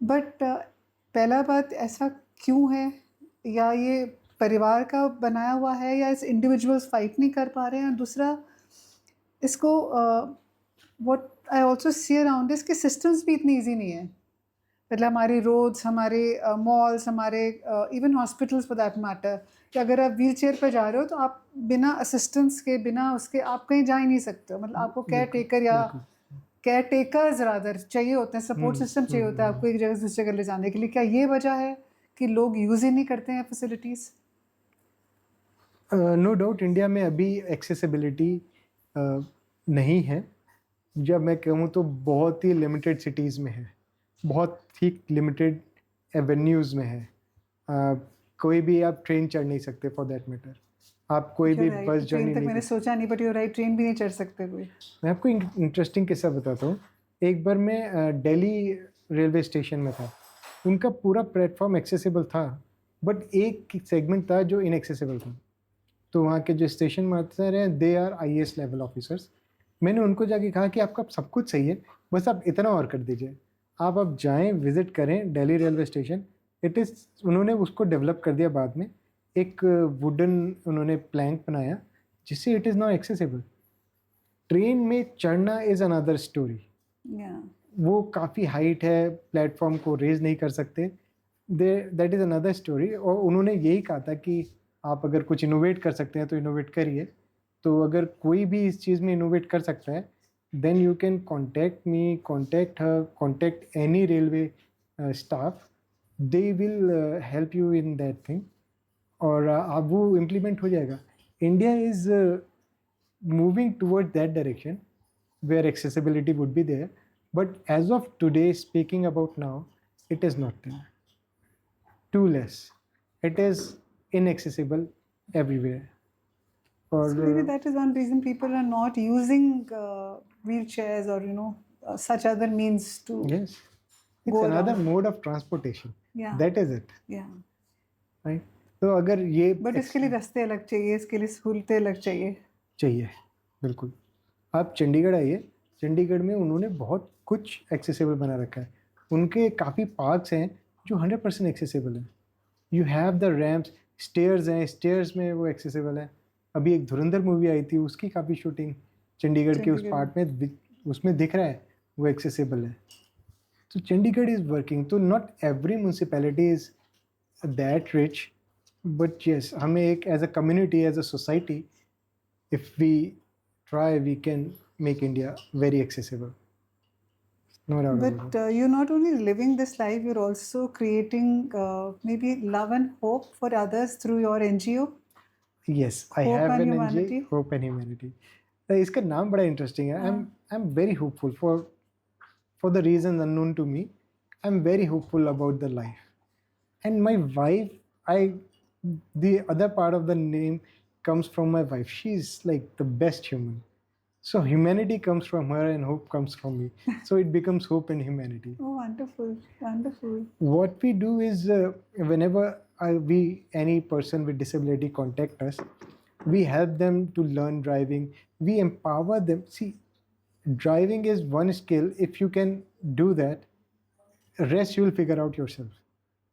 बट पहला बात ऐसा क्यों है, या ये परिवार का बनाया हुआ है, या इस इंडिविजुअल्स फाइट नहीं कर पा रहे हैं? दूसरा, इसको what I also see around इसके सिस्टम्स भी इतनी ईजी नहीं है। मतलब हमारे रोड्स, हमारे मॉल्स, हमारे even hospitals for that matter, कि अगर आप व्हील चेयर पर जा रहे हो तो आप बिना असिस्टेंस के, बिना उसके आप कहीं जा ही नहीं सकते हो। मतलब आपको केयर टेकर या केयर टेकर्स रादर चाहिए होते हैं, सपोर्ट सिस्टम चाहिए होता है आपको एक जगह से दूसरी जगह ले जाने के लिए। क्या ये वजह है कि लोग यूज़ ही नहीं करते हैं फैसिलिटीज़? नो डाउट इंडिया में अभी एक्सेसिबिलिटी नहीं है। जब मैं कहूँ तो बहुत ही लिमिटेड सिटीज़ में है, बहुत ही लिमिटेड एवेन्यूज़ में है। कोई भी आप ट्रेन चढ़ नहीं सकते फॉर दैट मैटर, आप कोई भी बस जर्नी ट्रेन तक नहीं मैंने सोचा नहीं, बट यू राइट, ट्रेन भी नहीं चढ़ सकते कोई। मैं आपको इंटरेस्टिंग किस्सा बताता हूँ। एक बार मैं दिल्ली रेलवे स्टेशन में था, उनका पूरा प्लेटफॉर्म एक्सेसिबल था, बट एक सेगमेंट था जो इनएक्सेसिबल था। तो वहाँ के जो स्टेशन मास्टर हैं, they are IAS level officers. मैंने उनको जाके कहा कि आपका सब कुछ सही है, बस आप इतना और कर दीजिए। आप जाएं, विज़िट करें Delhi railway station. It is, उन्होंने उसको डेवलप कर दिया बाद में, एक वुडन उन्होंने प्लैंक बनाया जिससे it is not accessible. Train में चढ़ना इज़ अनदर स्टोरी। वो काफ़ी हाइट है, प्लेटफॉर्म को रेज नहीं कर सकते, दैट इज़ अनदर स्टोरी। और उन्होंने यही कहा था कि आप अगर कुछ इनोवेट कर सकते हैं तो इनोवेट करिए। तो अगर कोई भी इस चीज़ में इनोवेट कर सकता है, then you can contact me, contact her, contact any railway staff, they will help you in that thing, और आप वो इम्प्लीमेंट हो जाएगा। India is moving toward that direction where accessibility would be there, but as of today, speaking about now, it is not there. Too less. It is inaccessible everywhere. Or So maybe that is one reason people are not using wheelchairs or such other means to. yes, it's go another around. mode of transportation. Yeah. That is it, Yeah. right? तो अगर ये but इसके लिए रास्ते अलग चाहिए, इसके लिए सहूलतें अलग चाहिए। चाहिए, बिल्कुल। आप चंडीगढ़ आइए, चंडीगढ़ में उन्होंने बहुत कुछ एक्सेसिबल बना रखा है। उनके काफ़ी पार्क्स हैं जो 100% एक्सेसिबल हैं। You have the ramps, stairs हैं, स्टेयर्स में वो एक्सेसिबल है। अभी एक धुरंधर मूवी आई थी, उसकी काफ़ी शूटिंग चंडीगढ़ के उस पार्ट में उसमें दिख रहा है, वो एक्सेसिबल है। तो चंडीगढ़ इज़ वर्किंग। तो not every municipality is that rich, but yes, हमें एक as a community, as a society, if we try, we can make India very accessible. No doubt about But it. you're not only living this life, you're also creating maybe love and hope for others through your NGO. Yes, I Hope have and an Humanity. NGO, Hope and Humanity. इसका नाम बड़ा interesting है। I'm very hopeful for the reasons unknown to me. I'm very hopeful about the life. And my wife, the other part of the name comes from my wife. She's like the best human. So humanity comes from her and hope comes from me. So it becomes hope and humanity. Oh, wonderful, wonderful. What we do is whenever any person with disability contact us, we help them to learn driving. We empower them. See, driving is one skill. If you can do that, rest you will figure out yourself.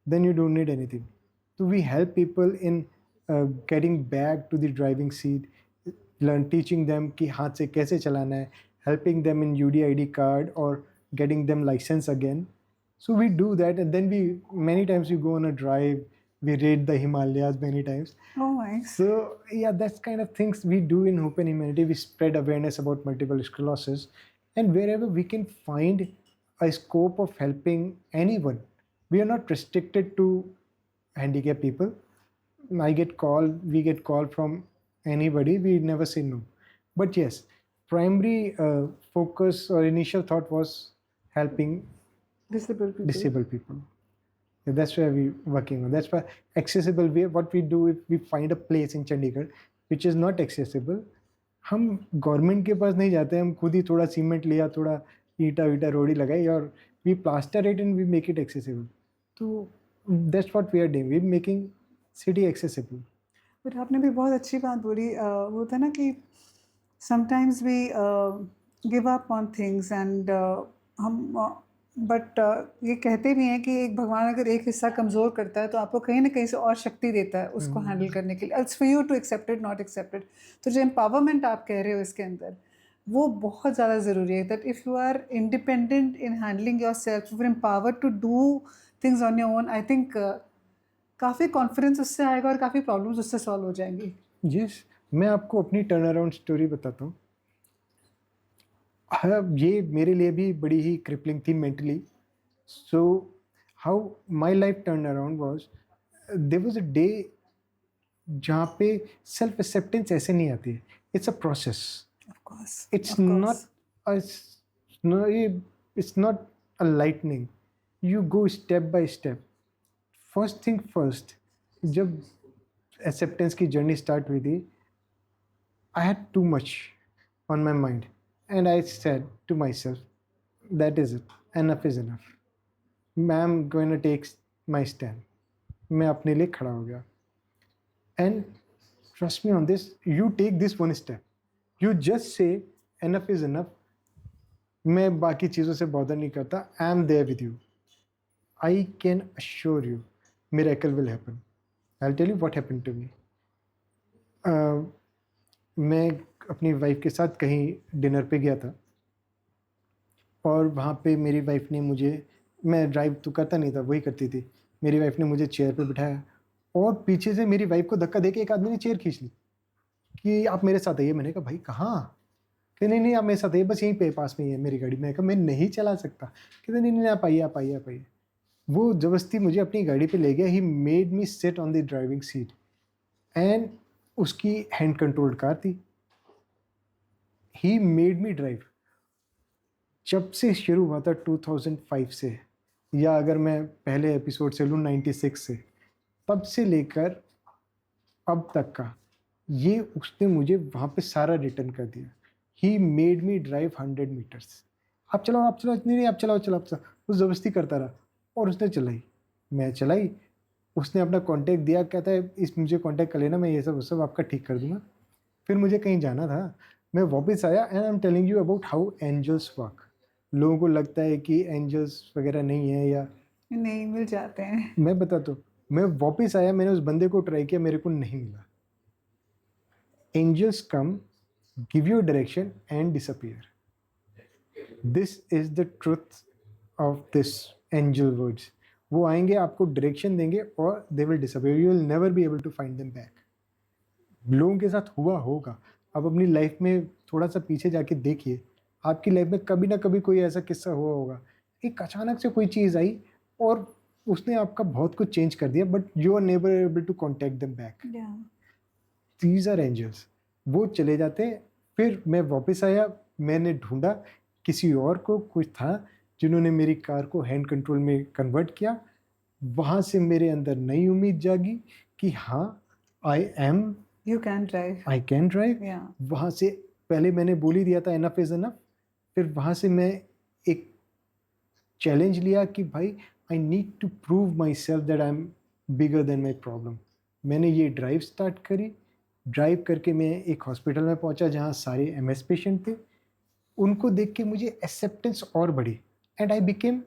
Then you don't need anything. So we help people in getting back to the driving seat, teaching them कि हाथ से कैसे चलाना है, helping them in UDID card or getting them license again. So we do that, and then many times we go on a drive, we raid the Himalayas many times. Oh, nice. So yeah, that's kind of things we do in Hope and Humanity. We spread awareness about multiple sclerosis, and wherever we can find a scope of helping anyone, we are not restricted to handicapped people. We get call from anybody. We never say no. But yes, primary focus or initial thought was helping Disabled people. Yeah, that's where we working on. That's why accessible. What we do, if we find a place in Chandigarh which is not accessible, हम government के पास नहीं जाते, हम खुद ही थोड़ा cement लिया, थोड़ा ईटा रोड़ी लगाई, और we plaster it and we make it accessible. तो that's what we are doing. We're making city accessible. But आपने भी बहुत अच्छी बात बोली। वो था ना कि sometimes we give up on things and हम बट ये कहते भी हैं कि एक भगवान अगर एक हिस्सा कमज़ोर करता है तो आपको कहीं ना कहीं से और शक्ति देता है उसको हैंडल करने के लिए. It's for you to accept it, not accept it. तो जो एम्पावरमेंट आप कह रहे हो इसके अंदर, वो बहुत ज़्यादा ज़रूरी है. That if you are independent in handling yourself, you are empowered to do things on your own, I think काफ़ी कॉन्फिडेंस उससे आएगा और काफ़ी प्रॉब्लम्स उससे सॉल्व हो जाएंगी. यस, मैं आपको अपनी टर्न अराउंड स्टोरी बताता हूँ. हाँ, ये मेरे लिए भी बड़ी ही क्रिपलिंग थी mentally. So how my life turn around was, there was a day जहाँ पे सेल्फ एक्सेप्टेंस ऐसे नहीं आती है. It's a process. Of course. It's Of course. not a no, it's not a lightning. You go step by step. First thing first, जब acceptance की journey start हुई थी, I had too much on my mind, and I said to myself, that is it. Enough is enough. I'm going to take my stand. मैं अपने लिए खड़ा हो गया. And trust me on this, you take this one step. You just say enough is enough. मैं बाकी चीज़ों से बॉदर नहीं करता. I am there with you. I can assure you miracle will happen. I will tell you what happened to me. मैं अपनी wife के साथ कहीं डिनर पे गया था और वहाँ पे मेरी वाइफ ने मुझे, मैं ड्राइव तो करता नहीं था, वही करती थी. मेरी वाइफ ने मुझे चेयर पे बिठाया और पीछे से मेरी वाइफ को धक्का दे के एक आदमी ने चेयर खींच ली कि आप मेरे साथ आइए. मैंने कहा भाई कहाँ? कि नहीं आप मेरे साथ आइए, बस यहीं पे पास में ही है मेरी गाड़ी. मैंने कहा मैं नहीं चला सकता. कहते नहीं आप आइए आप आइए आप आइए. वो ज़बरदस्ती मुझे अपनी गाड़ी पे ले गया. ही made me sit on the driving seat and उसकी हैंड कंट्रोल्ड कार थी. ही मेड मी ड्राइव. जब से शुरू हुआ था 2005 से, या अगर मैं पहले एपिसोड से लूँ 96 से, तब से लेकर अब तक का, ये उसने मुझे वहाँ पे सारा रिटर्न कर दिया. He made me drive 100 metres. आप चलाओ नहीं आप चलाओ. वो ज़बरदस्ती करता रहा और उसने चलाई. मैं चलाई. उसने अपना कांटेक्ट दिया, कहता है इस मुझे कांटेक्ट कर लेना, मैं ये सब आपका ठीक कर दूंगा. फिर मुझे कहीं जाना था, मैं वापस आया. And I am telling you about how angels work. लोगों को लगता है कि एंजल्स वगैरह नहीं है या नहीं, मिल जाते हैं. मैं बताता हूँ. मैं वापस आया, मैंने उस बंदे को ट्राई किया, मेरे को नहीं मिला. Angels come, give you a direction and disappear. This is the truth of this angel words. वो आएंगे, आपको डायरेक्शन देंगे और they will disappear. You will never be able to find them back. लोगों के साथ हुआ होगा. आप अपनी लाइफ में थोड़ा सा पीछे जाके देखिए, आपकी लाइफ में कभी ना कभी कोई ऐसा किस्सा हुआ होगा. एक अचानक से कोई चीज़ आई और उसने आपका बहुत कुछ चेंज कर दिया, but you are never able to contact them back. These are angels. वो चले जाते हैं. फिर मैं वापस आया, मैंने ढूंढा किसी और को, कुछ था जिन्होंने मेरी कार को हैंड कंट्रोल में कन्वर्ट किया. वहाँ से मेरे अंदर नई उम्मीद जागी कि हाँ आई कैन ड्राइव. वहाँ से पहले मैंने बोल ही दिया था इनफ इज़ इनफ. फिर वहाँ से मैं एक चैलेंज लिया कि भाई I need to prove myself that I am bigger than my problem. मैंने ये ड्राइव स्टार्ट करी. ड्राइव करके मैं एक हॉस्पिटल में पहुंचा जहां सारे एमएस पेशेंट थे. उनको देख के मुझे एक्सेप्टेंस और बढ़ी and I became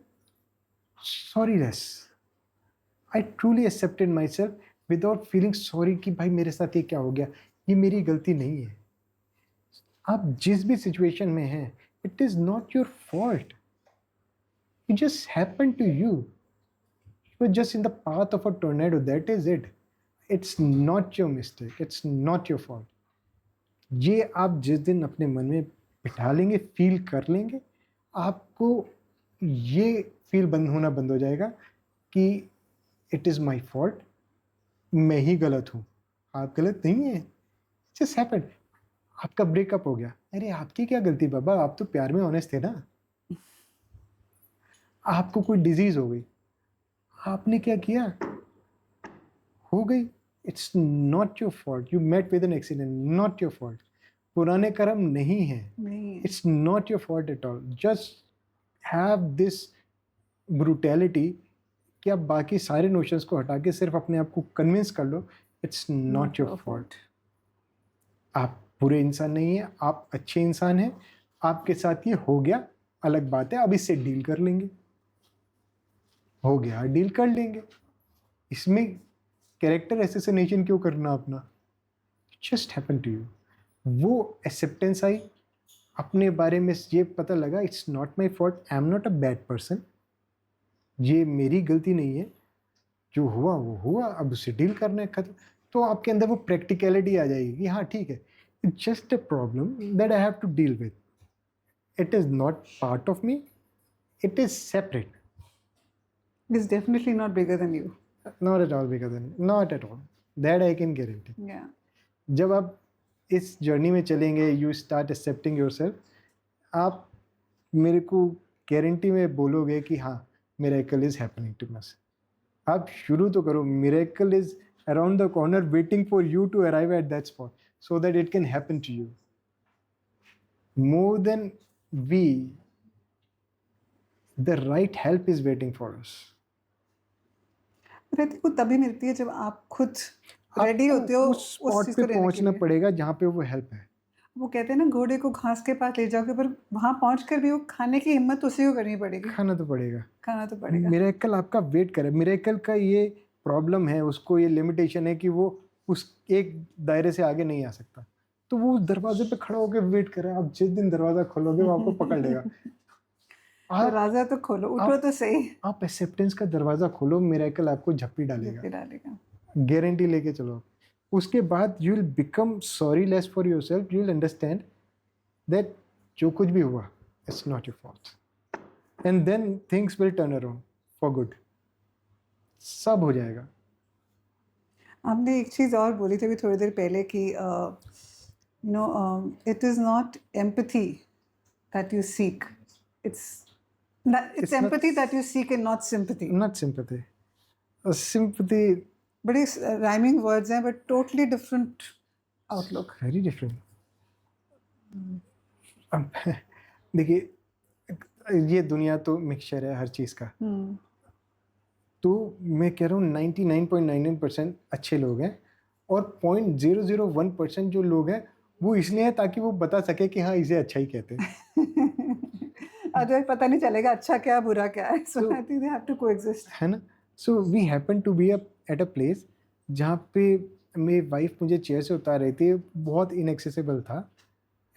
sorryless. I truly accepted myself without feeling sorry कि भाई मेरे साथ ये क्या हो गया, ये मेरी गलती नहीं है. आप जिस भी सिचुएशन में हैं, it is not your fault. It just happen to you. You are just in the path of a tornado, that is it. It's not your mistake, it's not your fault. ये आप जिस दिन अपने मन में बिठा लेंगे, फील कर लेंगे, आपको ये फील बंद हो जाएगा कि इट इज़ माई फॉल्ट, मैं ही गलत हूँ. आप गलत नहीं है. Just happened. आपका ब्रेकअप हो गया, अरे आपकी क्या गलती बाबा, आप तो प्यार में ऑनेस्ट थे ना. आपको कोई डिजीज हो गई, आपने क्या किया, हो गई. It's not your fault. You met with an accident, not your fault. पुराने कर्म नहीं है. It's not your fault at all. Just have this brutality कि आप बाकी सारे नोशंस को हटा के सिर्फ अपने आप को कन्विंस कर लो, इट्स नॉट योर फॉल्ट. आप बुरे इंसान नहीं हैं, आप अच्छे इंसान हैं. आपके साथ ये हो गया, अलग बात है, अब इससे डील कर लेंगे, हो गया डील कर लेंगे, इसमें कैरेक्टर एसेसिनेशन क्यों करना अपना? Just happen to you. वो एक्सेप्टेंस आई, अपने बारे में ये पता लगा, it's not my fault, I am not a bad person, ये मेरी गलती नहीं है, जो हुआ वो हुआ, अब उससे डील करना है, खत्म। तो आपके अंदर वो प्रैक्टिकलिटी आ जाएगी कि हाँ ठीक है, it's just a problem that I have to deal with, it is not part of me, it is separate, It's definitely not bigger than you. Not at all bigger than, not at all, that I can guarantee. Yeah. जब आप इस journey में चलेंगे, you start accepting yourself, आप मेरे को guarantee में बोलोगे कि हाँ मिरेकल इज हैपनिंग टू मस। आप शुरू तो करो, miracle is around the corner waiting for you to arrive at that spot so that it can happen to you. More than we, the right help is waiting for us. रहती को तभी मिलती है जब आप खुद रेडी होते हो उस स्पॉट चीज़ पे को लेने के पहुंचना लिए। पड़ेगा जहाँ पे वो हेल्प है। वो कहते हैं ना, घोड़े को घास के पास ले जाओगे, पर वहां पहुंचकर भी वो खाने की हिम्मत उसी को करनी पड़ेगी, खाना तो पड़ेगा, खाना तो पड़ेगा। मिरेकल आपका वेट करे। मिरेकल का ये प्रॉब्लम है, उसको ये लिमिटेशन है कि वो उस एक दायरे से आगे नहीं आ सकता, तो वो उस दरवाजे पे खड़ा होकर वेट करे। आप जिस दिन दरवाजा खोलोगे वो आपको पकड़ लेगा। आप दरवाजा तो खोलो, उठो तो सही, आप एक्सेप्टेंस का दरवाजा खोलो, मिरेकल आपको झप्पी डालेगा, डालेगा। गारंटी लेके चलो। उसके बाद you will become sorry less for yourself, you will understand that जो कुछ भी हुआ it's not your fault, and then things will turn around for good, सब हो जाएगा। आपने एक चीज़ और बोली थी अभी थोड़ी देर पहले कि it is not empathy that you seek, it's It's not- empathy that you seek and not sympathy. Not sympathy. Sympathy, बड़े rhyming words हैं, but totally different outlook. very different. अब देखिए, ये दुनिया तो मिक्सचर है हर चीज़ का। तो मैं कह रहा हूँ 99.99% अच्छे लोग हैं, और 0.001% जो लोग हैं वो इसलिए हैं ताकि वो बता सके कि हाँ इसे अच्छा ही कहते हैं। अदरवाइज पता नहीं चलेगा अच्छा क्या बुरा क्या है। So I think they have to coexist. है ना? So we happen to be at a place जहाँ पे मेरी वाइफ मुझे चेयर से उतार रही थी, बहुत इनएक्सेसिबल था,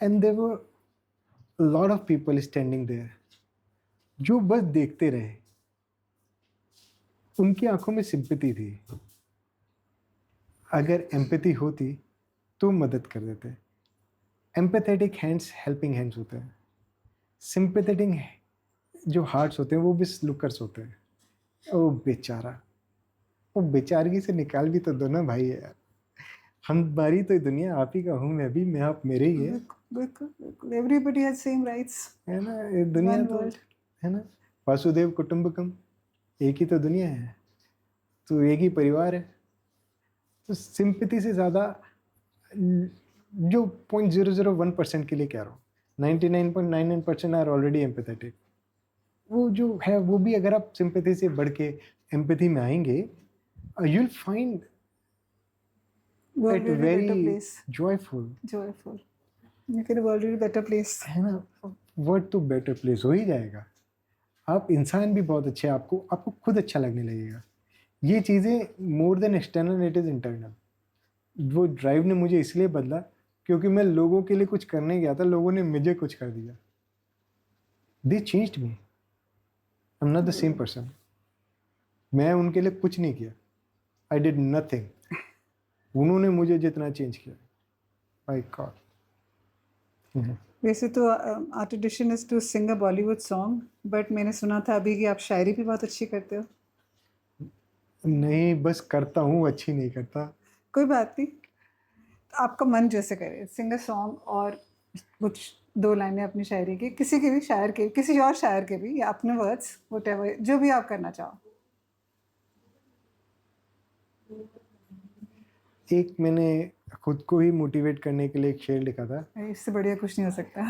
and there were lot of people standing there जो बस देखते रहे। उनकी आंखों में सिंपैथी थी, अगर एम्पैथी होती तो मदद कर देते। एम्पैथेटिक हैंड्स हेल्पिंग हैंड्स होते हैं, सिंपैथेटिक जो हार्ट्स होते हैं वो भी लुकर्स होते हैं। ओ बेचारा, वो बेचारगी से निकाल भी तो दो ना भाई यार। हमारी तो दुनिया आप ही का हूँ मैं भी, मैं आप मेरे ही है, बिल्कुल, everybody has same rights. है ना? ये दुनिया One तो world. है ना, वासुदेव कुटुंबकम, एक ही तो दुनिया है, तो एक ही परिवार है। तो सिंपैथी से ज़्यादा जो 0.001% के लिए कह रहा हूँ, 99.99% आर ऑलरेडी एम्पैथेटिक। वो जो है वो भी अगर आप सिंपैथी से बढ़ के एम्पैथी में आएंगे, you will find World it will be a better very place. Joyful, Joyful. You get a world will be a better place. है ना? वर्ड तो बेटर प्लेस हो ही जाएगा। आप इंसान भी बहुत अच्छे, आपको आपको खुद अच्छा लगने लगेगा। ये चीज़ें more than external, it is internal. वो ड्राइव ने मुझे इसलिए बदला क्योंकि मैं लोगों के लिए कुछ करने गया था, लोगों ने मुझे कुछ कर दिया। They changed me, I am not the same person. मैं उनके लिए कुछ नहीं किया, आई डिड नथिंग, उन्होंने मुझे जितना चेंज किया, माय गॉड। वैसे तो our tradition is to sing a Bollywood song, but मैंने सुना था अभी कि आप शायरी भी बहुत अच्छी करते हो। नहीं, बस करता हूँ, अच्छी नहीं करता। कोई बात नहीं, तो आपका मन जैसे करे, सिंग अ सॉन्ग और कुछ दो लाइनें अपनी शायरी की, किसी के भी शायर के, किसी और शायर के भी, या अपने वर्ड्स, व्हाटएवर, जो भी आप करना चाहो। एक मैंने खुद को ही मोटिवेट करने के लिए एक शेर लिखा था, इससे बढ़िया कुछ नहीं हो सकता।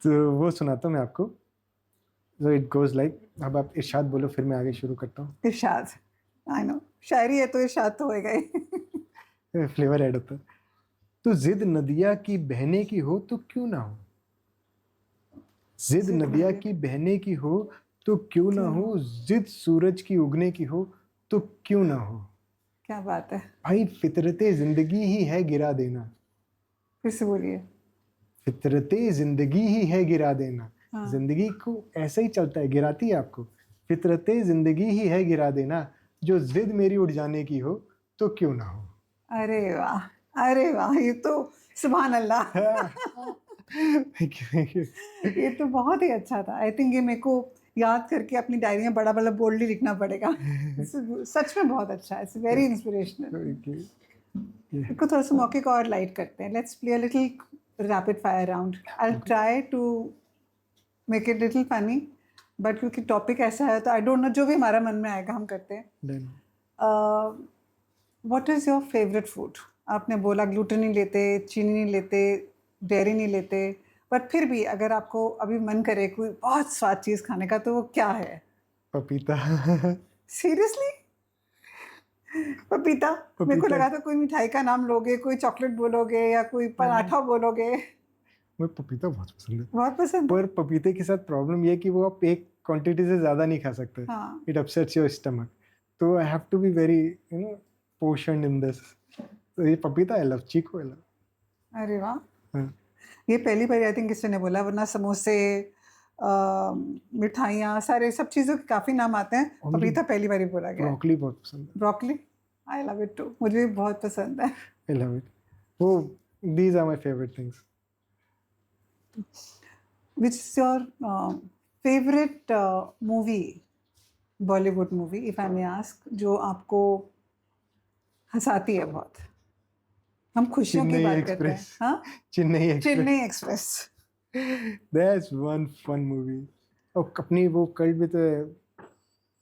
तो वो सुनाता हूँ मैं आपको। So it goes like, अब आप इरशाद बोलो फिर मैं आगे शुरू करता हूँ। इरशाद, आई नो, शायरी है तो इरशाद तो होएगा ही। फ्लेवर ऐड होता है। तो जिद नदिया की बहने की हो तो क्यों ना हो, जिद जिद नदिया नदिया की बहने की हो तो क्यों ना हो, जिद सूरज की उगने की हो तो क्यों ना हो। क्या बात है, भाई फितरते जिंदगी ही है गिरा देना, फिर से बोलिए। फितरते जिंदगी ही है गिरा देना। हाँ। जिंदगी को ऐसे ही चलता है, गिराती है आपको। फितरते जिंदगी ही है गिरा देना, जो जिद मेरी उड़ जाने की हो तो क्यों ना हो। अरे वाह, अरे वाह, ये तो सुभान अल्लाह। Thank you thank you. ये तो बहुत ही अच्छा था। आई थिंक ये मेरे को याद करके अपनी डायरी में बड़ा बड़ा बोल्डली लिखना पड़ेगा। सच में बहुत अच्छा है, इट्स वेरी इंस्पिरेशनल। इसको थोड़ा सा मौके को और लाइट करते हैं। Let's play a little rapid fire round. I will try to make it little funny, but क्योंकि टॉपिक ऐसा है तो आई डोंट नो, जो भी हमारा मन में आएगा हम करते हैं। What is your favourite food? आपने बोला ग्लूटेन नहीं लेते, चीनी नहीं लेते, डेयरी नहीं लेते, बट फिर भी अगर आपको अभी मन करे कोई बहुत स्वाद चीज़ खाने का तो वो क्या है? पपीता। सीरियसली? पपीता? मेरे को पपीता। लगा था कोई मिठाई का नाम लोगे, कोई चॉकलेट बोलोगे या कोई पराठा बोलोगे। मुझे पपीता बहुत पसंद है, बहुत पसंद है? पर पपीते के साथ प्रॉब्लम ये है कि वो आप एक क्वांटिटी से ज़्यादा नहीं खा सकते, हाँ। It upsets your stomach. तो I have to be very portioned in this. तो ये पपीता I love, Chiku I love. अरे वाह, हाँ। ये पहली बार आई थिंक किसी ने बोला, वरना समोसे, मिठाइयाँ, सारे सब चीज़ों के काफ़ी नाम आते हैं, और मुझे पपीता पहली बार ही बोला गया है। ब्रोकली बहुत पसंद है, broccoli, I love it too, मुझे भी बहुत पसंद है। I love it. वो these are my favourite things. Which is your favourite movie, Bollywood movie if I may ask, जो आपको हंसाती है बहुत? हम खुशियों की चेन्नई बात करते हैं। एक्सप्रेस। हाँ, Chennai express, Chennai express. That's one fun movie. और अपनी वो कल्ट भी तो है,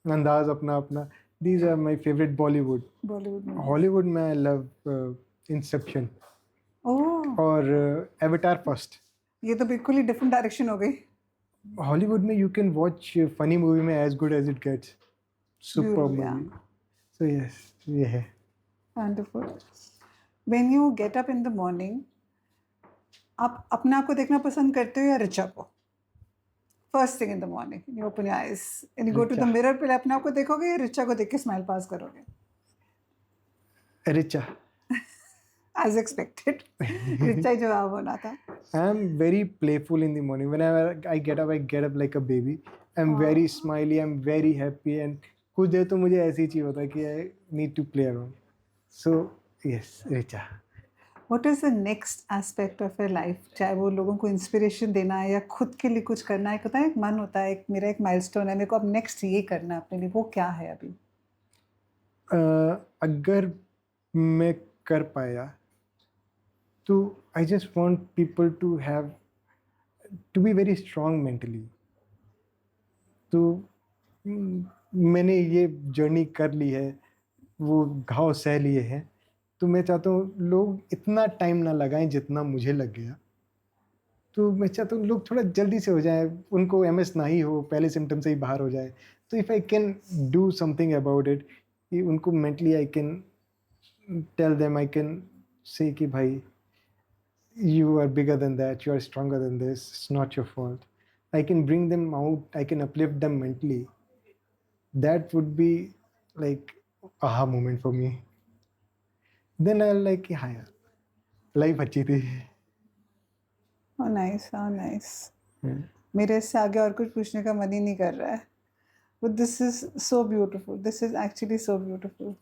अंदाज अपना अपना। These are my favourite Bollywood. Bollywood movie. Hollywood में आई लव इंसेप्शन ओह, और एवटार फर्स्ट। ये तो बिल्कुल ही डिफरेंट डायरेक्शन हो गई। हॉलीवुड में you can watch funny movie में as good as it gets, super Beautiful, yeah. Movie. So yes, ये है। Wonderful. When you get up in the morning, आप अपने आप को देखना पसंद करते हो या ऋचा को? First thing in the morning, you open your eyes and you go to the Richa. Mirror, पहले अपने आप को देखोगे या ऋचा को देख के स्माइल पास करोगे? रिचा। As expected. ऋचा ही जवाब होना था। I am very playful in the morning. Whenever I get up like a baby. I'm very smiley. I'm very happy. And कुछ देर तो मुझे ऐसी चीज होता है कि I need to play around. So yes, Richa. What is the next aspect of your life? चाहे वो लोगों को इंस्पिरेशन देना है या खुद के लिए कुछ करना है, पता है एक मन होता है, एक मेरा एक माइलस्टोन है, मेरे को अब नेक्स्ट ये करना है अपने लिए, वो क्या है अभी? अगर मैं कर पाया तो I just want people to be very strong mentally. तो मैंने ये जर्नी कर ली है, वो घाव सह लिए हैं, तो मैं चाहता हूँ लोग इतना टाइम ना लगाएं जितना मुझे लग गया। तो मैं चाहता हूँ लोग थोड़ा जल्दी से हो जाए, उनको एमएस ना ही हो, पहले सिम्टम से ही बाहर हो जाए। तो if I can do something about it, कि उनको mentally I can tell them, I can say कि भाई you are bigger than that, you are stronger than this, it's not your fault. I can bring them out, I can uplift them mentally. That would be like aha moment for me. Then I'll like, हाँ यार, life अच्छी थी। Oh nice, oh nice. मेरे इससे आगे और कुछ पूछने का मन ही नहीं कर रहा है। But this is so beautiful. This is actually so beautiful.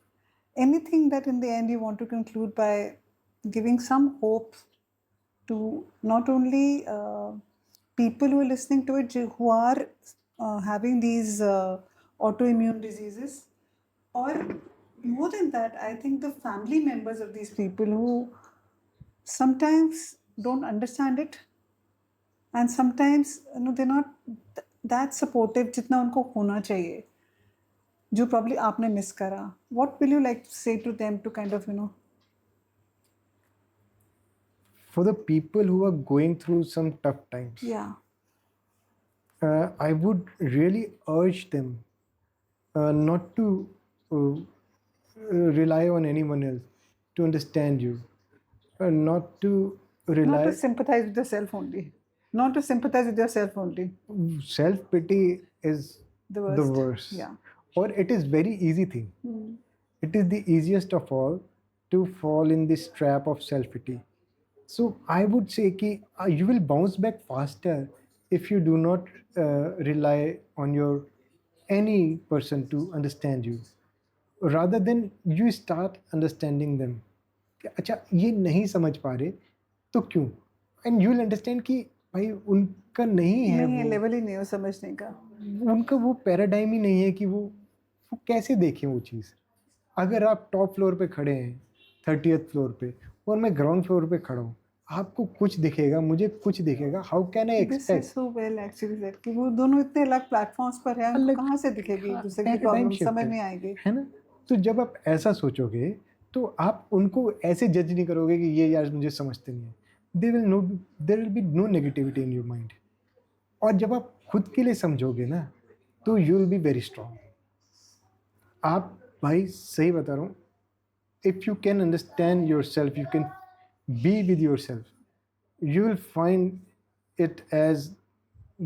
Anything that in the end you want to conclude by giving some hope to not only people who are listening to it, who are having these autoimmune diseases, or more than that, I think the family members of these people who sometimes don't understand it, and sometimes they're not that supportive जितना उनको होना चाहिए, जो probably आपने miss करा. What will you like to say to them to kind of For the people who are going through some tough times, yeah, I would really urge them not to rely on anyone else to understand you. not to Not rely. to sympathize with yourself only. Not to sympathize with yourself only. Self pity is The the worst. worst. Yeah. Or it is very easy thing. It is the easiest of all to fall in this trap of self pity. So I would say कि you will bounce back faster if you do not rely on your any person to understand you, rather than you start understanding them. कि अच्छा ये नहीं समझ पा रहे तो क्यों, एंड यू विल अंडरस्टैंड कि भाई उनका नहीं है, नहीं, वो लेवल ही नहीं हो समझने का. उनका वो पैराडाइम ही नहीं है कि वो कैसे देखें वो चीज़. अगर आप टॉप फ्लोर पे खड़े हैं 30th फ्लोर पे और मैं ग्राउंड फ्लोर पे खड़ा हूँ, आपको कुछ दिखेगा, मुझे कुछ दिखेगा. How can I This is expect? so well actually said कि वो दोनों इतने अलग प्लेटफॉर्म्स पर हैं, उनको अलग- कहाँ से दिखेगी एक हाँ, दूसरे की paradigm प्रॉब्लम, shift समझ है. नहीं आएगी. है ना. तो जब आप ऐसा सोचोगे तो आप उनको ऐसे जज नहीं करोगे कि ये यार मुझे समझते नहीं है. There will be no negativity in your mind. और जब आप खुद के लिए समझोगे ना तो you will be very strong. आप भाई सही बता रहा हूँ, if you can understand yourself, you can be with yourself, you will find it as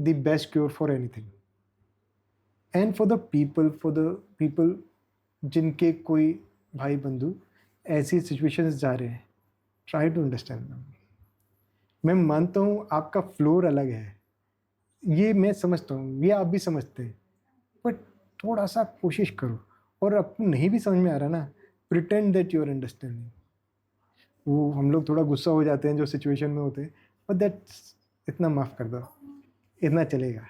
the best cure for anything. And for the people जिनके कोई भाई बंधु ऐसी सिचुएशंस जा रहे हैं, try to understand them. मैं मानता हूँ आपका फ्लोर अलग है, ये मैं समझता हूँ, ये आप भी समझते हैं, बट थोड़ा सा कोशिश करो. और आपको नहीं भी समझ में आ रहा ना, pretend that you are understanding. वो हम लोग थोड़ा गुस्सा हो जाते हैं जो सिचुएशन में होते हैं, बट दैट्स इतना माफ़ कर दो, इतना चलेगा.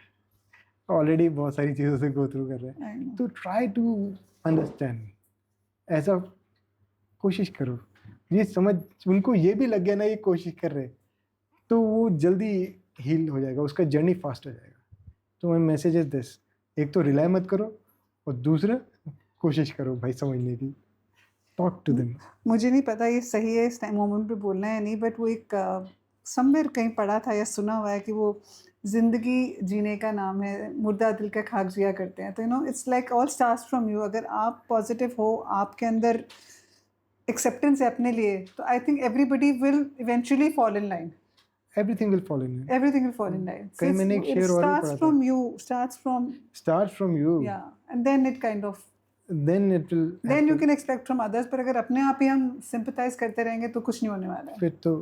ऑलरेडी बहुत सारी चीज़ों से गो थ्रू कर रहे I हैं, know. तो ट्राई टू अंडरस्टैंड. ऐसा कोशिश करो. ये समझ उनको ये भी लग गया ना ये कोशिश कर रहे, तो वो जल्दी हील हो जाएगा, उसका जर्नी फास्ट हो जाएगा. तो माय मैसेज इज दिस: एक तो रिलाई मत करो, और दूसरा कोशिश करो भाई समझने की. Talk to them. मुझे नहीं पता ये सही है इस टाइम मोमेंट पे बोलना है या नहीं, बट वो एक समवेयर कहीं पढ़ा था या सुना हुआ है कि वो ज़िंदगी जीने का नाम है, मुर्दा दिल का खाक जिया करते हैं. तो you know it's like all starts from you. अगर आप पॉजिटिव हो, आपके अंदर एक्सेप्टेंस है अपने लिए, तो I think everybody will eventually fall in line. Everything will follow in. Everything will fall in line. कहीं मैंने एक शेर और भी पढ़ा था. from you, starts from, start from you, yeah, and then it kind of, then it will, then you can expect from others. पर अगर अपने आप ही हम sympathize करते रहेंगे तो कुछ नहीं होने वाला है. फिर तो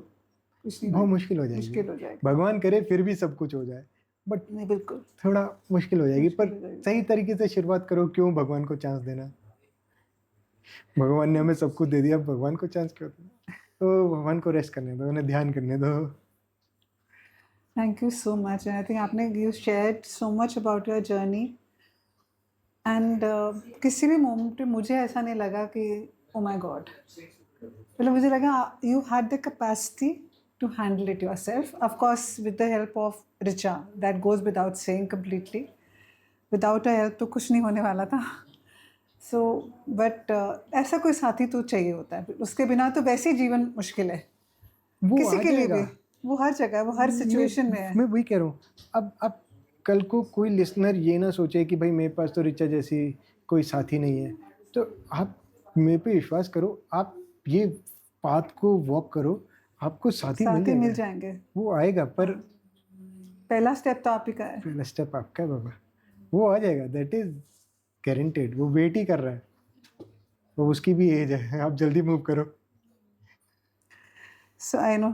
कुछ नहीं बहुत होने- मुश्किल हो मुश्किल जाएगी. हो जाएगा. भगवान करे फिर भी सब कुछ हो जाए, बट नहीं, बिल्कुल. थोड़ा मुश्किल हो जाएगी. मुश्किल पर हो जाएगी. सही तरीके से शुरुआत करो. क्यों भगवान को चांस देना? भगवान ने हमें सब कुछ दे दिया, भगवान को चांस क्यों देना? तो भगवान को रेस्ट करने दो, उन्हें ध्यान करने दो. Thank you so much. And I think आपने you shared so much about your journey. And किसी भी मोमेंट पे मुझे ऐसा नहीं लगा कि oh my God. मतलब मुझे लगा you had the capacity to handle it yourself. Of course, with the help of Richa. That goes without saying completely. Without her help तो कुछ नहीं होने वाला था. So, but ऐसा कोई साथी तो चाहिए होता है. उसके बिना तो वैसे ही जीवन मुश्किल है. वो किसी आ के लिए जाएगा. भी. वो हर जगह, वो हर सिचुएशन में है. मैं वही कह रहा हूँ. अब कल को कोई लिसनर ये ना सोचे कि भाई मेरे पास तो रिचा जैसी कोई साथी नहीं है. तो आप मेरे पे विश्वास करो, आप ये पाथ को वॉक करो, आपको साथी साथी मिल जाएगा. जाएंगे. वो आएगा, पर पहला स्टेप तो आप ही का है. पहला स्टेप आपका है बाबा. वो आ जाएगा, दैट इज गारंटेड. वो वेट ही कर रहा है. वो उसकी भी एज है, आप जल्दी मूव करो. So I know,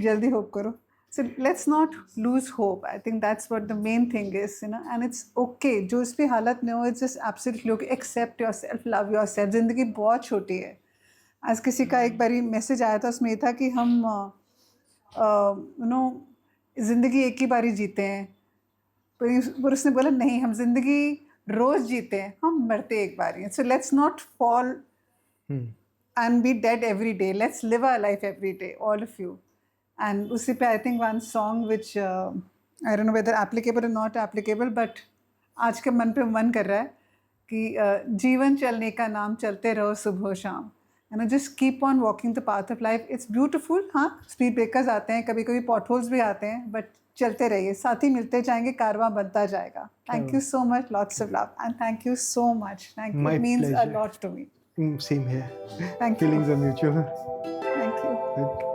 जल्दी होप करो. So let's not lose hope. I think that's what the main thing is, you know. And it's okay. जो इस भी हालत में हो, it's just absolutely okay. Accept yourself, love yourself. ज़िंदगी बहुत छोटी है. आज किसी का एक बारी मैसेज आया था, उसमें ये था कि हम यू नो ज़िंदगी एक ही बारी जीते हैं. पर उसने बोला नहीं, हम ज़िंदगी रोज़ जीते हैं, हम मरते एक बारी हैं. So let's not fall and be dead every day. Let's live our life every day, all of you. And उसी पे I think one song which I don't know whether applicable or not applicable, but आज के मन पे मन कर रहा है कि जीवन चलने का नाम, चलते रहो सुबह शाम. You know, just keep on walking the path of life. It's beautiful. हाँ, स्पीड ब्रेकर्स आते हैं, कभी कभी पॉटहोल्स भी आते हैं, बट चलते रहिए, साथी मिलते जाएंगे, कारवां बनता जाएगा. Thank you so much, lots of love, and thank you so much. Thank you. My It means a pleasure. lot to me. Same here. Thank you. Feelings are mutual. Thank you.